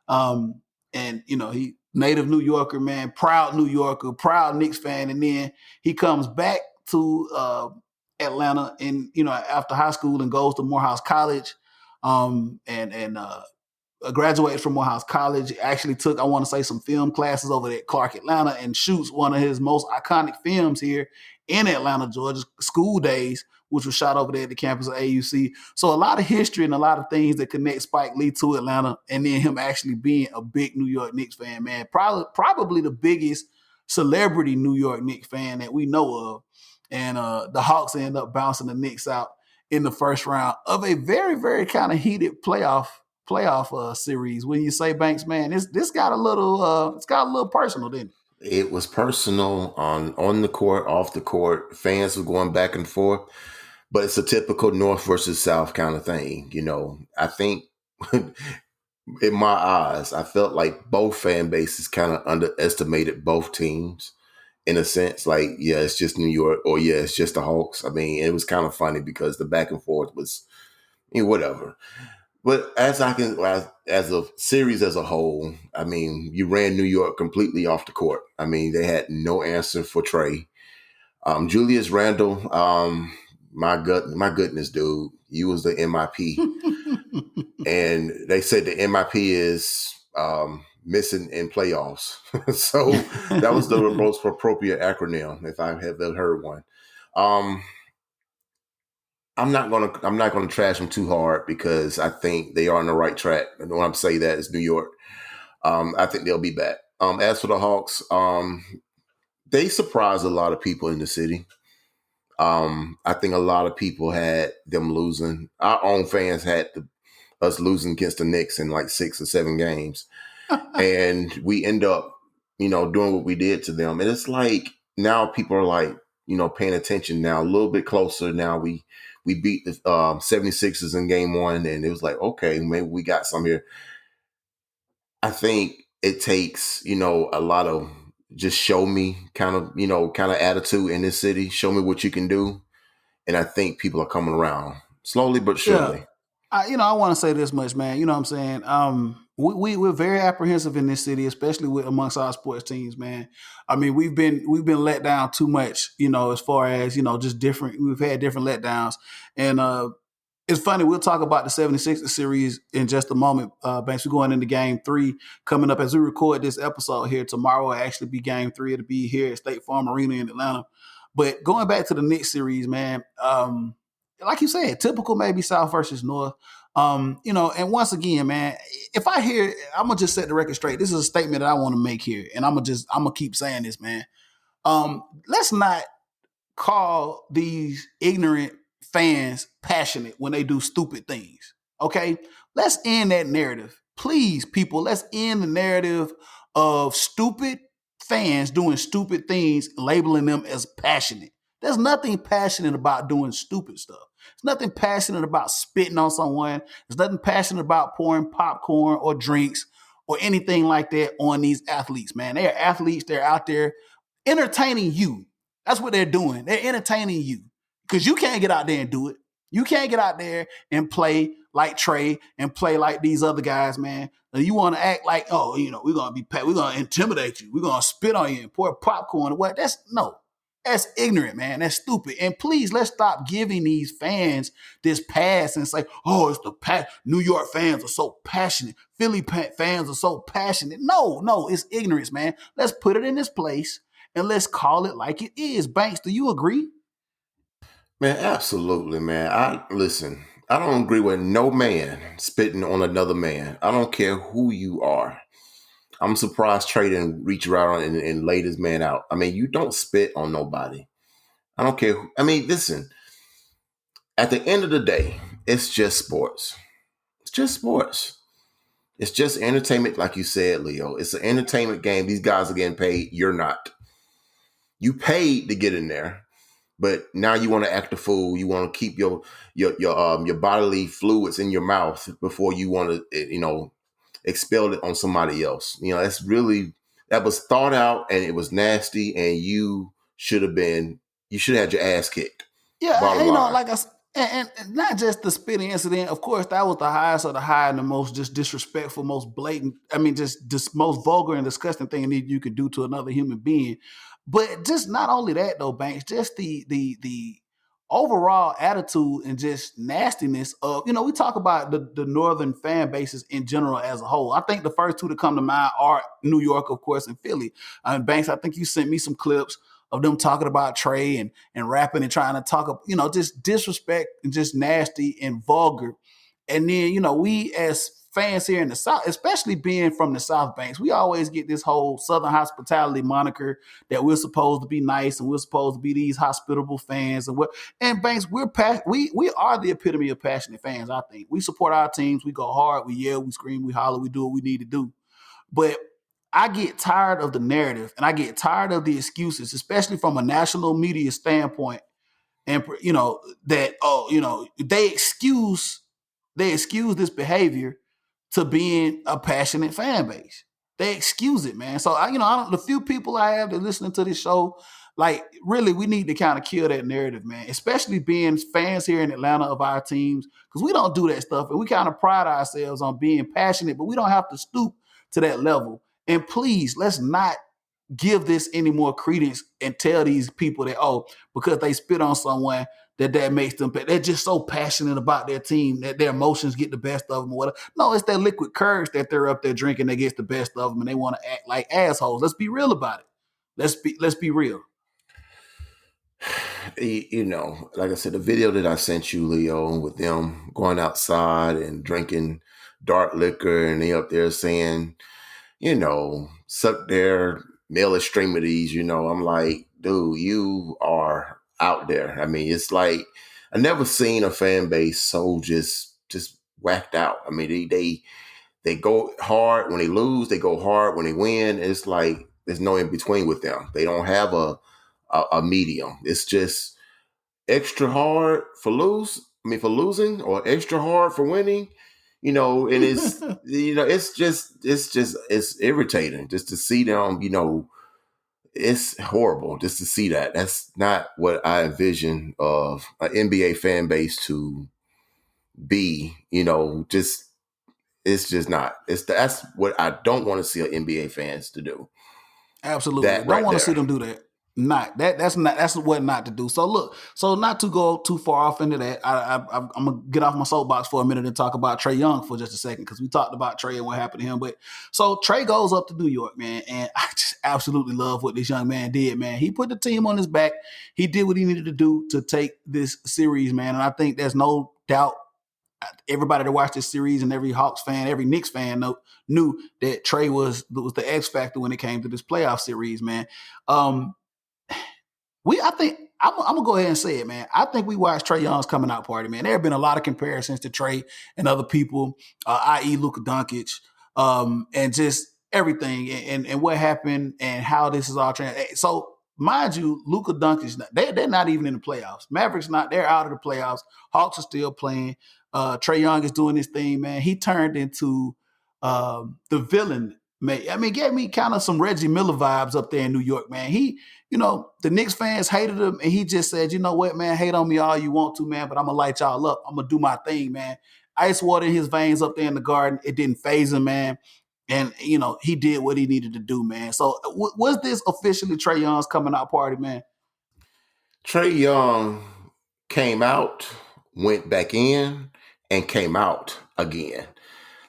Um, and he native New Yorker, man, proud New Yorker, proud Knicks fan, and then he comes back to Atlanta, and after high school, and goes to Morehouse College, and graduated from Morehouse College. Actually took, I want to say, some film classes over at Clark Atlanta, and shoots one of his most iconic films here in Atlanta, Georgia, School Days, which was shot over there at the campus of AUC. So a lot of history and a lot of things that connect Spike Lee to Atlanta, and then him actually being a big New York Knicks fan, man. Probably the biggest celebrity New York Knicks fan that we know of. And the Hawks end up bouncing the Knicks out in the first round of a very, very kind of heated playoff series. When you say, Banks, man, this got a little it's got a little personal, didn't it? It was personal on the court, off the court. Fans were going back and forth, but it's a typical North versus South kind of thing. I think in my eyes, I felt like both fan bases kind of underestimated both teams in a sense. Like, yeah, it's just New York, or yeah, it's just the Hawks. I mean, it was kind of funny because the back and forth was whatever. But as a series as a whole, I mean, you ran New York completely off the court. I mean, they had no answer for Trey. Julius Randle, my goodness, dude, you was the MIP. And they said the MIP is missing in playoffs. So that was the most appropriate acronym, if I have ever heard one. I'm not gonna trash them too hard because I think they are on the right track. And when I say that is New York. I think they'll be back. As for the Hawks, they surprised a lot of people in the city. I think a lot of people had them losing. Our own fans had us losing against the Knicks in like 6 or 7 games. And we end up, doing what we did to them. And it's like now people are like, paying attention now, a little bit closer. Now we beat the 76ers in game 1, and it was like, okay, maybe we got some here. I think it takes, a lot of just show me kind of attitude in this city. Show me what you can do. And I think people are coming around slowly but surely. Yeah. I want to say this much, man. You know what I'm saying? We're very apprehensive in this city, especially amongst our sports teams, man. I mean, we've been let down too much, as far as, just different. We've had different letdowns. And it's funny, we'll talk about the 76ers series in just a moment. Banks, we're going into game 3 coming up as we record this episode here. Tomorrow will actually be game 3. It'll be here at State Farm Arena in Atlanta. But going back to the Knicks series, man, like you said, typical maybe South versus North. And once again, man, if I hear, I'm gonna just set the record straight. This is a statement that I want to make here, and I'm gonna keep saying this, man. Let's not call these ignorant fans passionate when they do stupid things. Okay, let's end that narrative, please, people. Let's end the narrative of stupid fans doing stupid things, labeling them as passionate. There's nothing passionate about doing stupid stuff. There's nothing passionate about spitting on someone. There's nothing passionate about pouring popcorn or drinks or anything like that on these athletes, man. They are athletes. They're out there entertaining you. That's what they're doing. They're entertaining you because you can't get out there and do it. You can't get out there and play like Trey and play like these other guys, man. And you want to act like, oh, we're going to intimidate you. We're going to spit on you and pour popcorn or what? That's ignorant, man. That's stupid. And please, let's stop giving these fans this pass and say, oh, it's the New York fans are so passionate. Philly fans are so passionate. No, it's ignorance, man. Let's put it in this place and let's call it like it is. Banks, do you agree? Man, absolutely, man. I listen. I don't agree with no man spitting on another man. I don't care who you are. I'm surprised Trey didn't reach around and lay this man out. I mean, you don't spit on nobody. I don't care. I mean, listen. At the end of the day, it's just sports. It's just sports. It's just entertainment, like you said, Leo. It's an entertainment game. These guys are getting paid. You're not. You paid to get in there. But now you want to act a fool. You want to keep your bodily fluids in your mouth before you want to expel it on somebody else. That was thought out and it was nasty. And you should have had your ass kicked. Yeah, Bottom line. like and not just the spitting incident. Of course, that was the highest of the high and the most just disrespectful, most blatant. I mean, just this most vulgar and disgusting thing that you could do to another human being. But just not only that though, Banks, just the overall attitude and just nastiness of we talk about the northern fan bases in general as a whole. I think the first two to come to mind are New York, of course, and Philly. Banks, I think you sent me some clips of them talking about Trey and rapping and trying to talk, just disrespect and just nasty and vulgar. And then, we as fans here in the South, especially being from the South Banks, we always get this whole Southern hospitality moniker that we're supposed to be nice and we're supposed to be these hospitable fans. And Banks, we are the epitome of passionate fans. I think we support our teams. We go hard. We yell. We scream. We holler. We do what we need to do. But I get tired of the narrative and I get tired of the excuses, especially from a national media standpoint. And that they excuse this behavior to being a passionate fan base. They excuse it, man. So the few people I have that listening to this show, like really, we need to kind of kill that narrative, man. Especially being fans here in Atlanta of our teams, because we don't do that stuff, and we kind of pride ourselves on being passionate, but we don't have to stoop to that level. And please, let's not give this any more credence and tell these people that because they spit on someone that makes them they're just so passionate about their team that their emotions get the best of them or whatever. No, it's that liquid courage that they're up there drinking that gets the best of them and they want to act like assholes. Let's be real about it. Let's be real. Like I said, the video that I sent you, Leo, with them going outside and drinking dark liquor and they up there saying, suck their male extremities, I'm like, dude, you are out there. I mean, it's like I never seen a fan base so just whacked out. I mean, they go hard when they lose, they go hard when they win. It's like there's no in between with them. They don't have a medium. It's just extra hard for losing or extra hard for winning. And it's irritating just to see them, it's horrible just to see that. That's not what I envision of an NBA fan base to be, just, it's just not, that's what I don't want to see NBA fans to do. Absolutely. That Don't right want to see there. them do that. Not that. That's what not to do. So look. So not to go too far off into that. I'm gonna get off my soapbox for a minute and talk about Trey Young for just a second because we talked about Trey and what happened to him. But so Trey goes up to New York, man, and I just absolutely love what this young man did, man. He put the team on his back. He did what he needed to do to take this series, man. And I think there's no doubt everybody that watched this series and every Hawks fan, every Knicks fan knew that Trey was the X factor when it came to this playoff series, man. I think I'm gonna go ahead and say it, man. I think we watched Trey Young's coming out party, man. There have been a lot of comparisons to Trey and other people, i.e., Luka Doncic, and just everything and what happened and how this is all trans. So, mind you, Luka Doncic, they're not even in the playoffs. Mavericks not, they're out of the playoffs. Hawks are still playing. Trey Young is doing his thing, man. He turned into the villain. I mean, gave me kind of some Reggie Miller vibes up there in New York, man. The Knicks fans hated him, and he just said, you know what, man, hate on me all you want to, man, but I'm going to light y'all up. I'm going to do my thing, man. Ice water in his veins up there in the garden. It didn't phase him, man. And, he did what he needed to do, man. So was this officially Trey Young's coming out party, man? Trey Young came out, went back in, and came out again.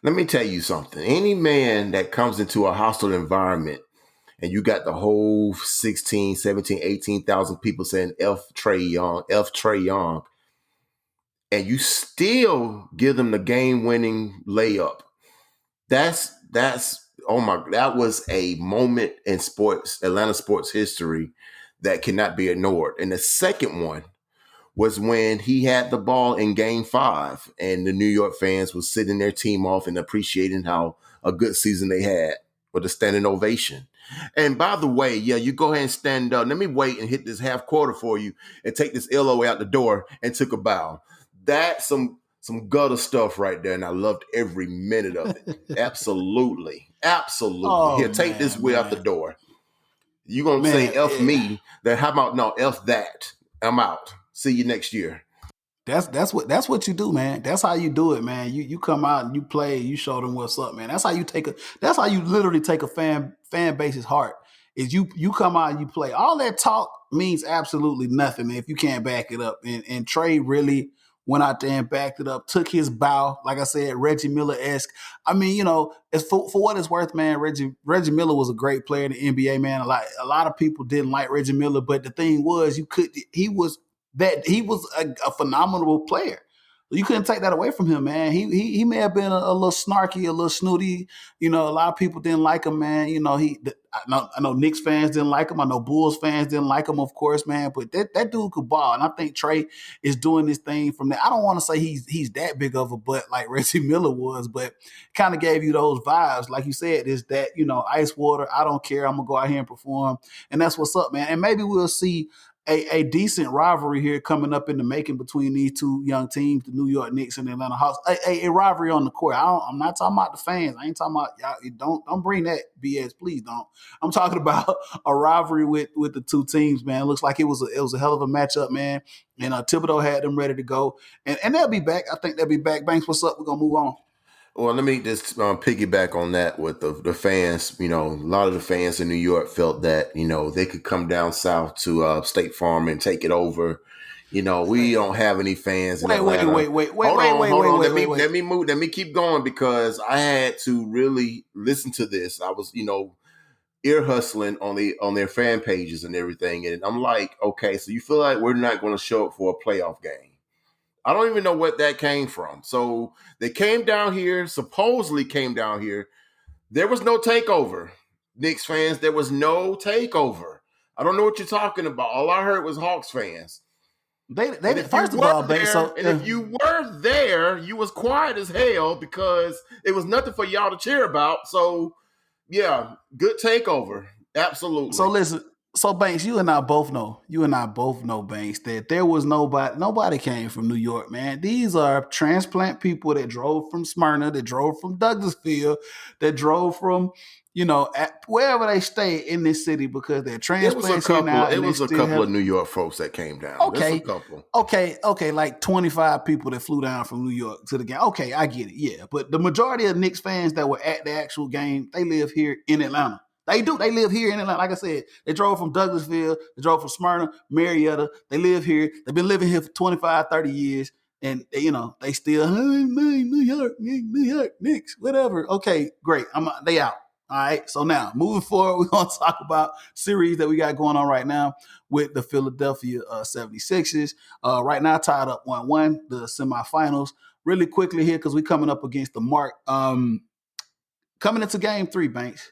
Let me tell you something. Any man that comes into a hostile environment and you got the whole 16, 17, 18,000 people saying F Trey Young, F Trey Young, and you still give them the game-winning layup. That's oh my, that was a moment in sports, Atlanta sports history that cannot be ignored. And the second one was when he had the ball in game 5 and the New York fans was sitting their team off and appreciating how a good season they had with a standing ovation. And by the way, yeah, you go ahead and stand up. Let me wait and hit this half quarter for you and take this LO out the door and took a bow. That's some gutter stuff right there. And I loved every minute of it. Absolutely. Absolutely. Oh Here, take this man, way out the man, door. You gonna say man. F me, then how about no F that? I'm out. See you next year. That's what you do, man. That's how you do it, man. You come out and you play, you show them what's up, man. That's how you literally take a fan base's heart. Is you come out and you play. All that talk means absolutely nothing, man, if you can't back it up. And Trey really went out there and backed it up, took his bow, like I said, Reggie Miller-esque. I mean, as for what it's worth, man, Reggie Miller was a great player in the NBA, man. A lot of people didn't like Reggie Miller, but the thing was he was a phenomenal player. You couldn't take that away from him, man. He may have been a little snarky, a little snooty. A lot of people didn't like him, man. I know Knicks fans didn't like him. I know Bulls fans didn't like him, of course, man. But that dude could ball, and I think Trey is doing this thing from there. I don't want to say he's that big of a butt like Reggie Miller was, but kind of gave you those vibes, like you said. Is that ice water? I don't care. I'm gonna go out here and perform, and that's what's up, man. And maybe we'll see a decent rivalry here coming up in the making between these two young teams, the New York Knicks and the Atlanta Hawks. A rivalry on the court. I'm not talking about the fans. I ain't talking about y'all. Don't bring that BS, please don't. I'm talking about a rivalry with the two teams, man. It looks like it was a hell of a matchup, man. And Thibodeau had them ready to go, and they'll be back. I think they'll be back. Banks, what's up? We're gonna move on. Well, let me just piggyback on that with the fans. A lot of the fans in New York felt that they could come down south to State Farm and take it over. We don't have any fans in Wait, wait, Atlanta. wait, wait, wait, Hold wait, on, wait, hold wait, on. wait, Let wait, me wait. let me move. Let me keep going because I had to really listen to this. I was ear hustling on their fan pages and everything, and I'm like, okay, so you feel like we're not going to show up for a playoff game? I don't even know what that came from. So they came down here, supposedly came down here. There was no takeover. Knicks fans, there was no takeover. I don't know what you're talking about. All I heard was Hawks fans. And if you First of were all, Banks. there, So and if you were there, you was quiet as hell because it was nothing for y'all to cheer about. So yeah, good takeover. So Absolutely. listen, so Banks, you and I both know, Banks, that there was nobody came from New York, man. These are transplant people that drove from Smyrna, that drove from Douglasville, that drove from, wherever they stay in this city because they're transplants here now It and they was a still couple have of New York folks that came down. There's a okay. couple. Okay, like 25 people that flew down from New York to the game. Okay, I get it. Yeah. But the majority of Knicks fans that were at the actual game, they live here in Atlanta. They do. They live here in Atlanta. Like I said, they drove from Douglasville, they drove from Smyrna, Marietta. They live here. They've been living here for 25, 30 years. And they still, hey, man, New York, Knicks, whatever. Okay, great. They out. All right. So now moving forward, we're gonna talk about series that we got going on right now with the Philadelphia 76ers. Right now, tied up 1-1, the semifinals. Really quickly here, because we're coming up against the mark. Coming into game 3, Banks.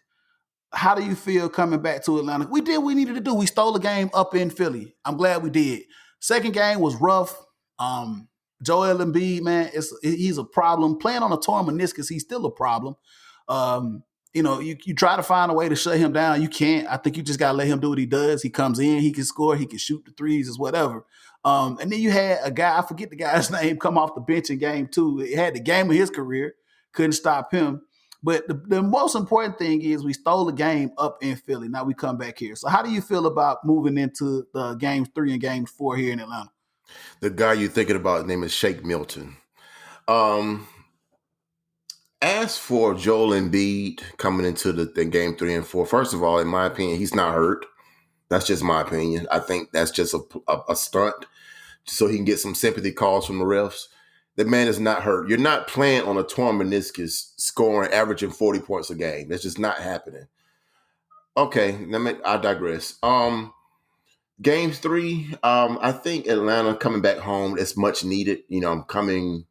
How do you feel coming back to Atlanta? We did what we needed to do. We stole a game up in Philly. I'm glad we did. Second game was rough. Joel Embiid, man, he's a problem. Playing on a torn meniscus, he's still a problem. You try to find a way to shut him down. You can't. I think you just got to let him do what he does. He comes in, he can score, he can shoot the threes, is whatever. And then you had a guy, I forget the guy's name, come off the bench in game 2. It had the game of his career. Couldn't stop him. But the most important thing is we stole the game up in Philly. Now we come back here. So how do you feel about moving into the games 3 and games 4 here in Atlanta? The guy you're thinking about, his name is Shake Milton. Um, as for Joel Embiid coming into the game 3 and 4, first of all, in my opinion, he's not hurt. That's just my opinion. I think that's just a stunt so he can get some sympathy calls from the refs. The man is not hurt. You're not playing on a torn meniscus, scoring, averaging 40 points a game. That's just not happening. Okay, I digress. Games three, I think Atlanta coming back home is much needed. Coming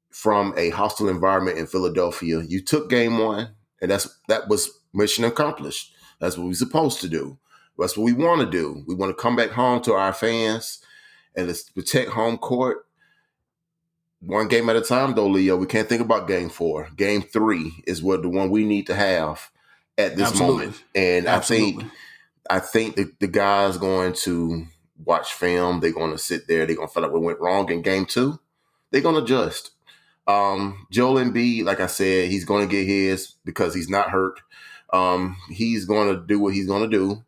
from a hostile environment in Philadelphia. You took game one, and that was mission accomplished. That's what we're supposed to do. That's what we want to do. We want to come back home to our fans and let's protect home court. One game at a time, though, Leo. We can't think about game four. Game three is what the one we need to have at this moment. Absolutely. And I think Absolutely. I think the guys going to watch film. They're going to sit there. They're going to feel like what went wrong in game two. They're going to adjust. Joel Embiid, like I said, he's going to get his because he's not hurt. He's going to do what he's going to do.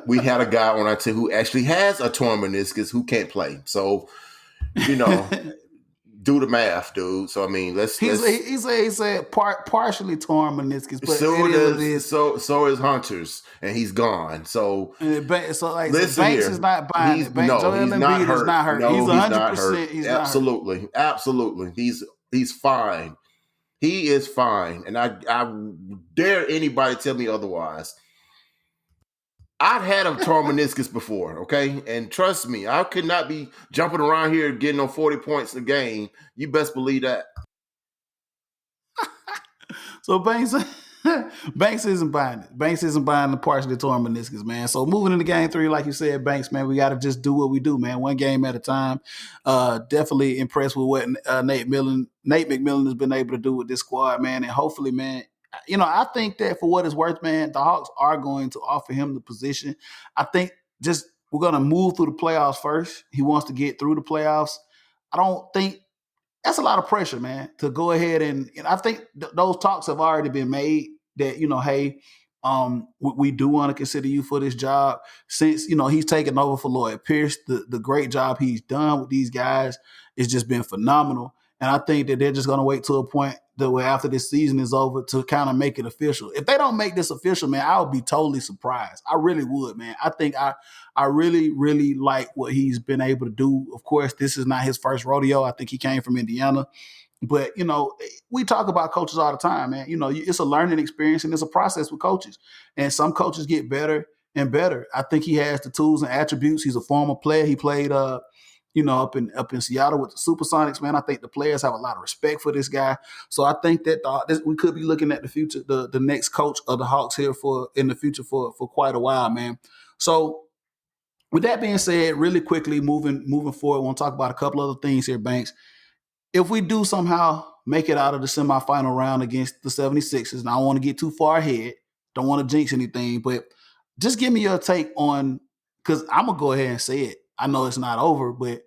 We had a guy on our team who actually has a torn meniscus who can't play. So, you know, do the math, dude. So I mean, He said partially torn meniscus, but it so is what it does is. so is Hunter's, and he's gone. So So listen Banks is here. not buying it. Joel He's not Embiid is hurt. not hurt. He's No, he's not hurt. 100%. He's not hurt. Absolutely. Absolutely. He's fine. He is fine. And I dare anybody tell me otherwise. I've had a torn meniscus before, okay? And trust me, I could not be jumping around here getting on 40 points a game. You best believe that. So Banks, Banks isn't buying it. Banks isn't buying the partially torn meniscus, man. So moving into game three, like you said, Banks, man, we got to just do what we do, man. One game at a time. Definitely impressed with what Nate McMillan has been able to do with this squad, man. And hopefully, man, I think that for what it's worth, man, the Hawks are going to offer him the position. I think just we're going to move through the playoffs first. He wants to get through the playoffs. I don't think that's a lot of pressure, man, to go ahead and I think those talks have already been made that, hey, we do want to consider you for this job since, he's taken over for Lloyd Pierce. The great job he's done with these guys has just been phenomenal. And I think that they're just going to wait to a point that where after this season is over to kind of make it official. If they don't make this official, man, I would be totally surprised. I really would, man. I think I really, really like what he's been able to do. Of course, this is not his first rodeo. I think he came from Indiana. But, we talk about coaches all the time, man. It's a learning experience and it's a process with coaches. And some coaches get better and better. I think he has the tools and attributes. He's a former player. He played up in Seattle with the Supersonics, man. I think the players have a lot of respect for this guy. So I think that we could be looking at the future, the next coach of the Hawks here in the future for quite a while, man. So with that being said, really quickly moving forward, I want to talk about a couple other things here, Banks. If we do somehow make it out of the semifinal round against the 76ers, and I don't want to get too far ahead, don't want to jinx anything, but just give me your take on, because I'm going to go ahead and say it. I know it's not over, but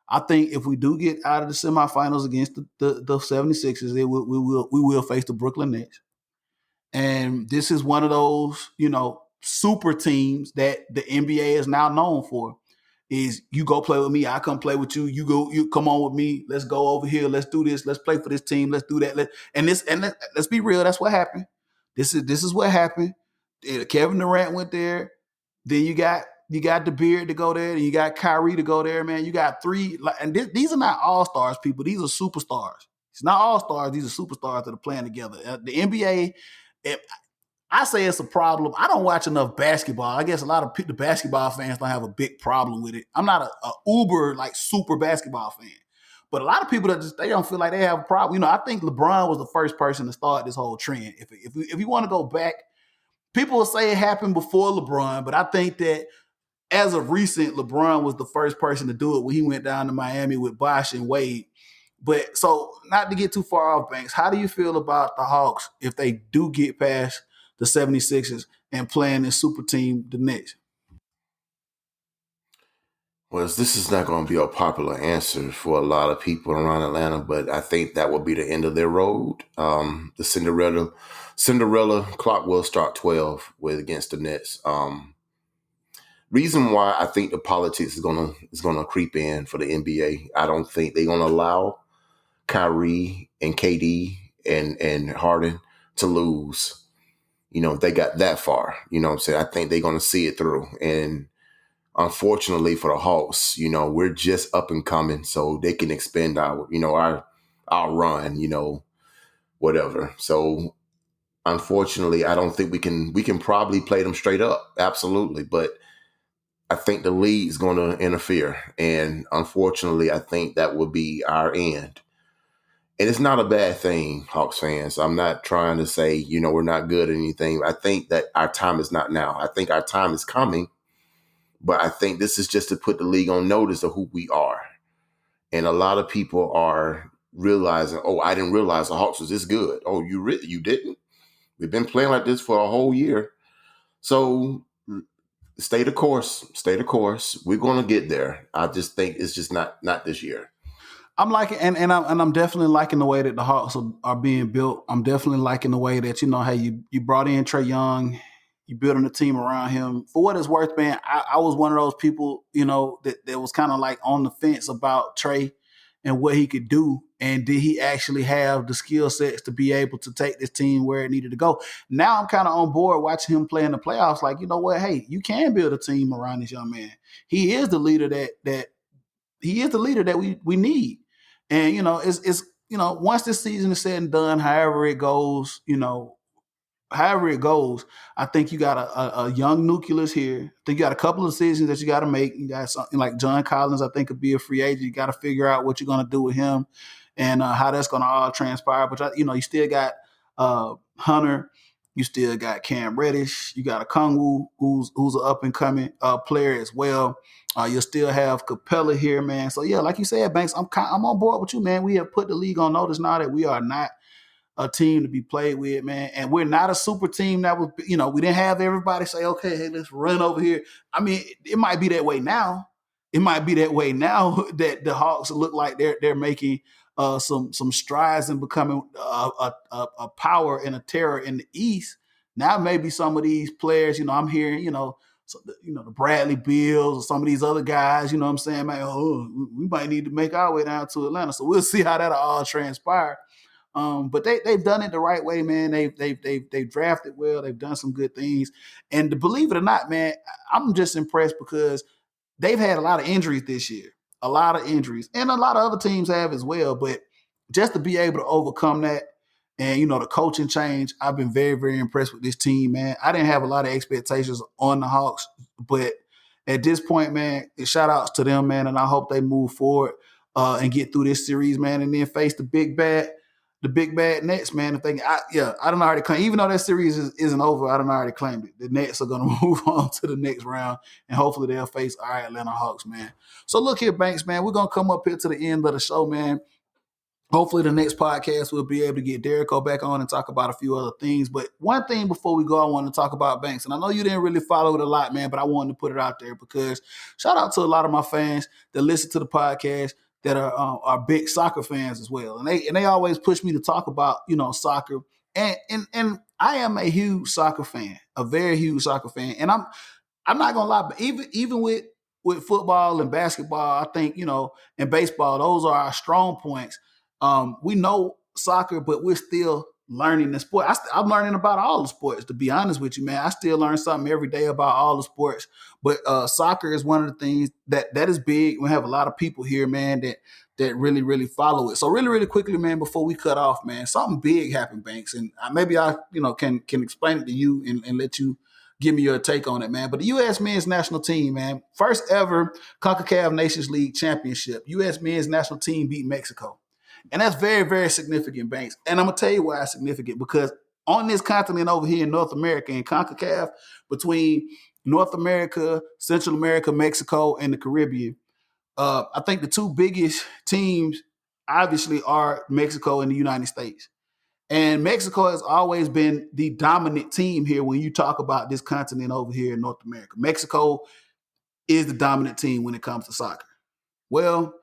I think if we do get out of the semifinals against the 76ers, we will face the Brooklyn Nets. And this is one of those, super teams that the NBA is now known for. Is you go play with me, I come play with you. You come on with me. Let's go over here. Let's do this. Let's play for this team. Let's do that. Let's be real. That's what happened. This is what happened. Kevin Durant went there. Then you got the Beard to go there, and you got Kyrie to go there, man. You got three, and these are not all stars, people. These are superstars. It's not all stars. These are superstars that are playing together. The NBA, I say it's a problem. I don't watch enough basketball. I guess a lot of the basketball fans don't have a big problem with it. I'm not a uber like super basketball fan, but a lot of people they don't feel like they have a problem. I think LeBron was the first person to start this whole trend. If you want to go back, people will say it happened before LeBron, but I think that as of recent, LeBron was the first person to do it when he went down to Miami with Bosh and Wade. But so, not to get too far off, Banks, how do you feel about the Hawks if they do get past the 76ers and playing this super team the Nets? Well, this is not going to be a popular answer for a lot of people around Atlanta, but I think that will be the end of their road. The Cinderella clock will start 12 with against the Nets. Reason why I think the politics is gonna creep in for the NBA. I don't think they're gonna allow Kyrie and KD and Harden to lose. If they got that far. What I'm saying? I think they're gonna see it through. And unfortunately for the Hawks, we're just up and coming, so they can expend our run, whatever. So Unfortunately, I don't think we can probably play them straight up. Absolutely. But I think the league's going to interfere. And unfortunately, I think that will be our end. And it's not a bad thing, Hawks fans. I'm not trying to say, we're not good at anything. I think that our time is not now. I think our time is coming, but I think this is just to put the league on notice of who we are. And a lot of people are realizing, oh, I didn't realize the Hawks was this good. Oh, you didn't? We've been playing like this for a whole year. So stay the course. Stay the course. We're going to get there. I just think it's just not this year. I'm liking, and I'm definitely liking the way that the Hawks are being built. I'm definitely liking the way that hey, you brought in Trey Young, you building a team around him. For what it's worth, man, I was one of those people that was kind of like on the fence about Trey and what he could do, and did he actually have the skill sets to be able to take this team where it needed to go. Now I'm kind of on board watching him play in the playoffs. Like, you know what? Hey, you can build a team around this young man. He is the leader that we need. And it's once this season is said and done, however it goes, I think you got a young nucleus here. I think you got a couple of decisions that you got to make. You got something like John Collins, I think, could be a free agent. You got to figure out what you're going to do with him and how that's going to all transpire. But you still got Hunter. You still got Cam Reddish. You got a Kungwu who's an up and coming player as well. You'll still have Capella here, man. So yeah, like you said, Banks, I'm on board with you, man. We have put the league on notice now that we are not a team to be played with, man. And we're not a super team that was, we didn't have everybody say, okay, hey, let's run over here. I mean, it might be that way now. It might be that way now that the Hawks look like they're making some strides in becoming a power and a terror in the East. Now maybe some of these players, I'm hearing, so the Bradley Bills or some of these other guys, you know what I'm saying, man, we might need to make our way down to Atlanta. So we'll see how that'll all transpire. But they've done it the right way, man. They've drafted well. They've done some good things, and to believe it or not, man, I'm just impressed because they've had a lot of injuries this year, a lot of injuries, and a lot of other teams have as well. But just to be able to overcome that, and the coaching change, I've been very, very impressed with this team, man. I didn't have a lot of expectations on the Hawks, but at this point, man, shout outs to them, man, and I hope they move forward and get through this series, man, and then face the big bad Nets, man. I don't already claim, even though that series isn't over, I don't already claimed it. The Nets are going to move on to the next round, and hopefully they'll face our Atlanta Hawks, man. So look here, Banks, man, we're going to come up here to the end of the show, man. Hopefully the next podcast we'll be able to get Derico back on and talk about a few other things. But one thing before we go, I want to talk about Banks. And I know you didn't really follow it a lot, man, but I wanted to put it out there because shout out to a lot of my fans that listen to the podcast that are big soccer fans as well. And they always push me to talk about, soccer. And I am a huge soccer fan, a very huge soccer fan. And I'm not gonna lie, but even with football and basketball, I think, and baseball, those are our strong points. We know soccer, but we're still learning the sport. I'm learning about all the sports, to be honest with you, man. I still learn something every day about all the sports. But soccer is one of the things that is big. We have a lot of people here, man, that really, really follow it. So really, really quickly, man, before we cut off, man, something big happened, Banks. And maybe I, can explain it to you and let you give me your take on it, man. But the U.S. men's national team, man, first ever CONCACAF Nations League championship. U.S. men's national team beat Mexico. And that's very, very significant, Banks. And I'm going to tell you why it's significant, because on this continent over here in North America, in CONCACAF, between North America, Central America, Mexico, and the Caribbean, I think the two biggest teams obviously are Mexico and the United States. And Mexico has always been the dominant team here when you talk about this continent over here in North America. Mexico is the dominant team when it comes to soccer. Well,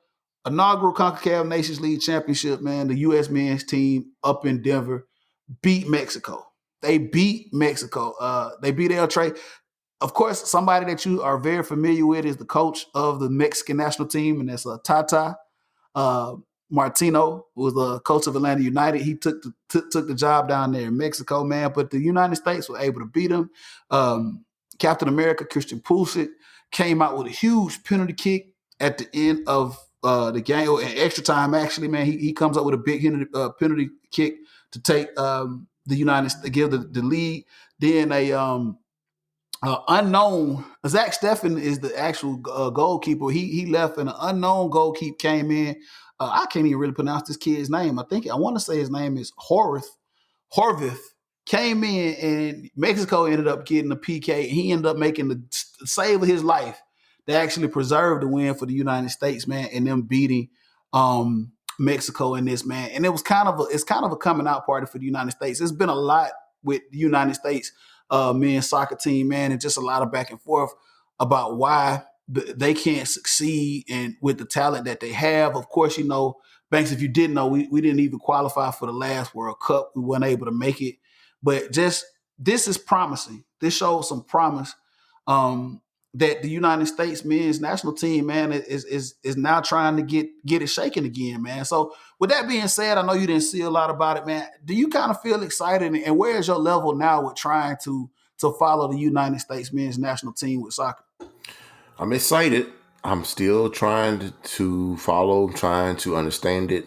inaugural CONCACAF Nations League championship, man, the U.S. men's team up in Denver beat Mexico. They beat Mexico. They beat El Trey. Of course, somebody that you are very familiar with is the coach of the Mexican national team, and that's Tata uh, Martino, who was the coach of Atlanta United. He took the job down there in Mexico, man. But the United States were able to beat him. Captain America, Christian Pulisic, came out with a huge penalty kick at the end of the game, or in extra time, actually, man. He comes up with a big penalty kick to take the give the league. Then unknown Zach Steffen is the actual goalkeeper. He left, and an unknown goalkeeper came in. I can't even really pronounce this kid's name. I want to say his name is Horvath. Came in, and Mexico ended up getting the PK. He ended up making the save of his life. They actually preserved the win for the United States, man, and them beating Mexico in this, man. And it's kind of a coming out party for the United States. It's been a lot with the United States men's soccer team, man, and just a lot of back and forth about why they can't succeed and with the talent that they have. Of course, Banks, if you didn't know, we didn't even qualify for the last World Cup. We weren't able to make it. But just this is promising. This shows some promise that the United States men's national team, man, is now trying to get it shaking again, man. So with that being said, I know you didn't see a lot about it, man. Do you kind of feel excited? And where is your level now with trying to follow the United States men's national team with soccer? I'm excited. I'm still trying to follow, trying to understand it.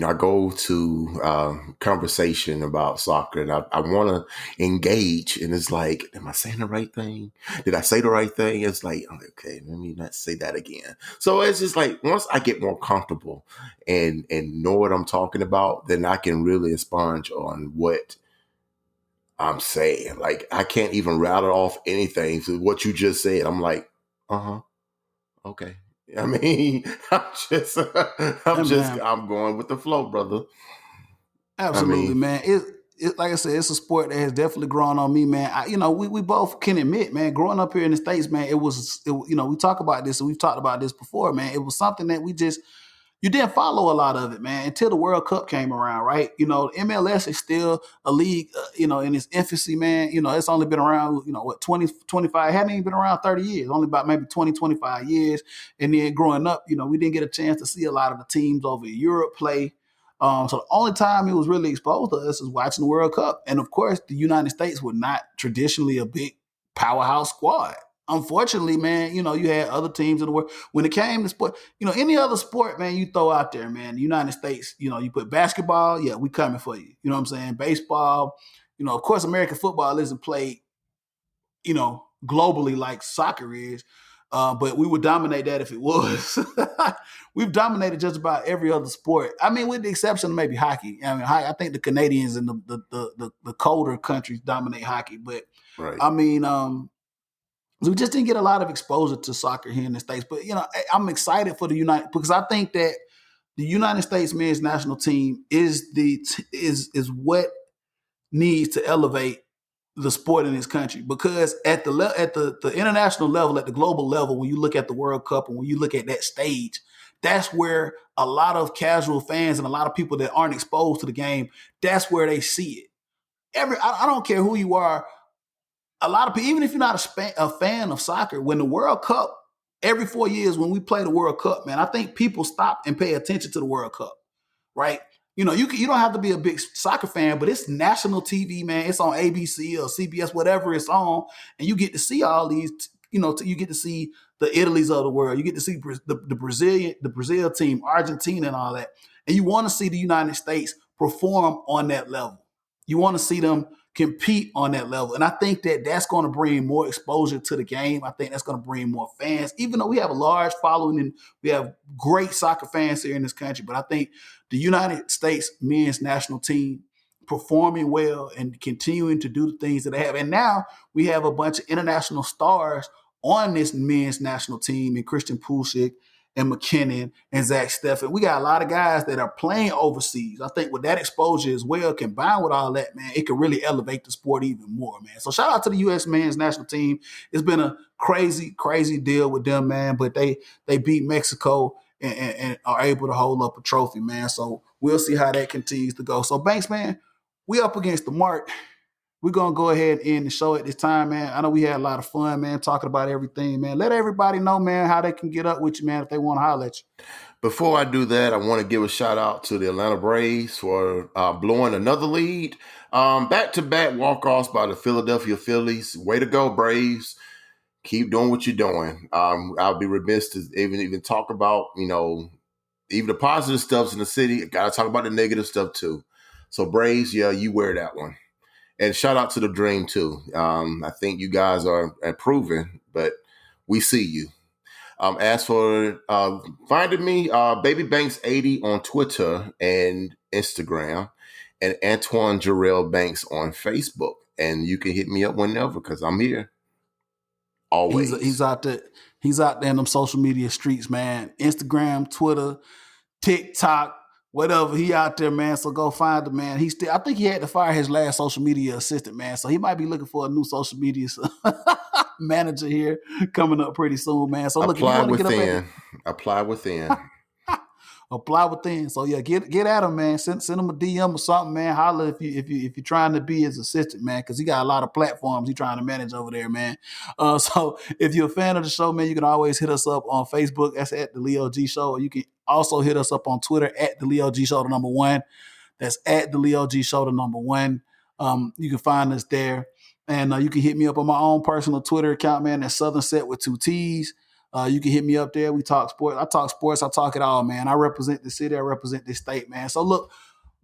I go to conversation about soccer, and I want to engage. And it's like, am I saying the right thing? Did I say the right thing? It's like, okay, let me not say that again. So it's just like, once I get more comfortable and know what I'm talking about, then I can really expunge on what I'm saying. Like, I can't even rattle off anything. So what you just said, I'm like, okay. I mean, Yeah, man. I'm going with the flow, brother. I Absolutely, mean, man. Like I said, it's a sport that has definitely grown on me, man. We both can admit, man, growing up here in the States, man, we talk about this and we've talked about this before, man. It was something that you didn't follow a lot of it, man, until the World Cup came around, right? MLS is still a league, in its infancy, man. It's only been around, 20, 25, hadn't even been around 30 years, only about maybe 20, 25 years. And then growing up, we didn't get a chance to see a lot of the teams over in Europe play. So the only time it was really exposed to us is watching the World Cup. And of course, the United States were not traditionally a big powerhouse squad. Unfortunately, man, you had other teams in the world. When it came to sport, any other sport, man, you throw out there, man. The United States, you put basketball, yeah, we coming for you. You know what I'm saying? Baseball, of course, American football isn't played, globally like soccer is. But we would dominate that if it was. We've dominated just about every other sport. I mean, with the exception of maybe hockey. I mean, I think the Canadians and the colder countries dominate hockey. But right. I mean, we just didn't get a lot of exposure to soccer here in the States. But I'm excited for the United because I think that the United States men's national team is what needs to elevate the sport in this country because at the international level, at the global level, when you look at the World Cup and when you look at that stage, that's where a lot of casual fans and a lot of people that aren't exposed to the game, that's where they see it. I don't care who you are, a lot of people, even if you're not a fan of soccer, when the World Cup, every 4 years when we play the World Cup, man, I think people stop and pay attention to the World Cup, right? You don't have to be a big soccer fan, but it's national TV, man. It's on ABC or CBS, whatever it's on, and you get to see all these. You get to see the Italies of the world. You get to see the Brazil team, Argentina, and all that. And you want to see the United States perform on that level. You want to see them compete on that level. And I think that that's going to bring more exposure to the game. I think that's going to bring more fans, even though we have a large following and we have great soccer fans here in this country. But I think the United States men's national team performing well and continuing to do the things that they have. And now we have a bunch of international stars on this men's national team and Christian Pulisic and McKinnon and Zach Steffen. We got a lot of guys that are playing overseas. I think with that exposure as well, combined with all that, man, it can really elevate the sport even more, man. So shout out to the U.S. men's national team. It's been a crazy, crazy deal with them, man, but they beat Mexico and are able to hold up a trophy, man. So we'll see how that continues to go. So Banks, man, we up against the mark. We're going to go ahead and end the show at this time, man. I know we had a lot of fun, man, talking about everything, man. Let everybody know, man, how they can get up with you, man, if they want to holler at you. Before I do that, I want to give a shout out to the Atlanta Braves for blowing another lead. Back-to-back walk-offs by the Philadelphia Phillies. Way to go, Braves. Keep doing what you're doing. I'll be remiss to even talk about, even the positive stuffs in the city. Got to talk about the negative stuff too. So Braves, yeah, you wear that one. And shout out to the Dream too. I think you guys are improving, but we see you. As for finding me, Baby Banks 80 on Twitter and Instagram, and Antoine Jarrell Banks on Facebook. And you can hit me up whenever because I'm here He's always. out there. He's out there in them social media streets, man. Instagram, Twitter, TikTok, whatever. He out there, man. So go find him, man. He still. I think he had to fire his last social media assistant, man. So he might be looking for a new social media manager here coming up pretty soon, man. So look, if you Apply want to get up at within. Apply within. apply within. So yeah, get at him, man. Send him a DM or something, man. Holler if you're trying to be his assistant, man, because he got a lot of platforms he trying to manage over there, man. So if you're a fan of the show, man, you can always hit us up on Facebook. That's at the Leo G Show. Or you can also hit us up on Twitter at the Leo G Show, the number one. That's at the Leo G Show, the number one. You can find us there. And you can hit me up on my own personal Twitter account, man. That's Southern Set with two T's. You can hit me up there. We talk sports. I talk sports. I talk it all, man. I represent the city. I represent this state, man. So look,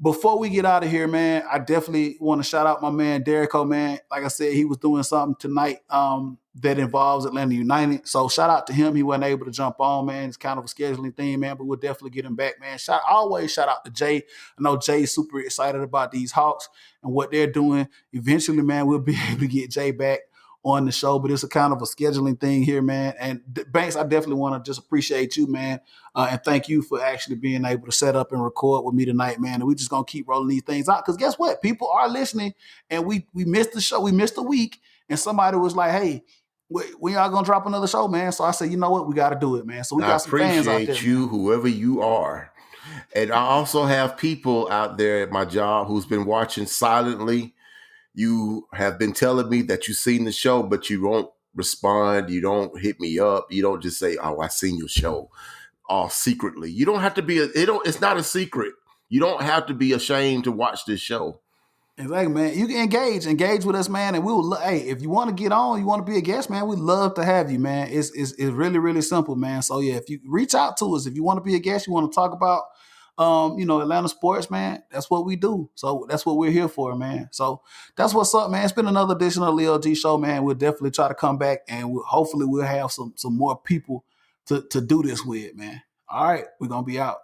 before we get out of here, man, I definitely want to shout out my man Derrico, man. Like I said, he was doing something tonight that involves Atlanta United. So shout out to him. He wasn't able to jump on, man. It's kind of a scheduling thing, man, but we'll definitely get him back, man. Always shout out to Jay. I know Jay's super excited about these Hawks and what they're doing. Eventually, man, we'll be able to get Jay back on the show, but it's a kind of a scheduling thing here, man. And Banks, I definitely want to just appreciate you, man, and thank you for actually being able to set up and record with me tonight, man. And we just gonna keep rolling these things out because guess what? People are listening, and we missed the show, we missed a week, and somebody was like, "Hey, we are gonna drop another show, man." So I said, you know what? We got to do it, man. So we I got some fans out there, appreciate you, man. whoever you are. And I also have people out there at my job who's been watching silently. You have been telling me that you've seen the show, but you won't respond. You don't hit me up. You don't just say, "Oh, I seen your show," all secretly. You don't have to be. It's not a secret. You don't have to be ashamed to watch this show. Exactly, man. You can engage with us, man, and we will. Hey, if you want to get on, you want to be a guest, man, we'd love to have you, man. It's really really simple, man. So yeah, if you reach out to us, if you want to be a guest, you want to talk about, Atlanta sports, man. That's what we do. So that's what we're here for, man. So that's what's up, man. It's been another edition of the Leo G Show, man. We'll definitely try to come back, and hopefully we'll have some more people to do this with, man. All right, we're gonna be out.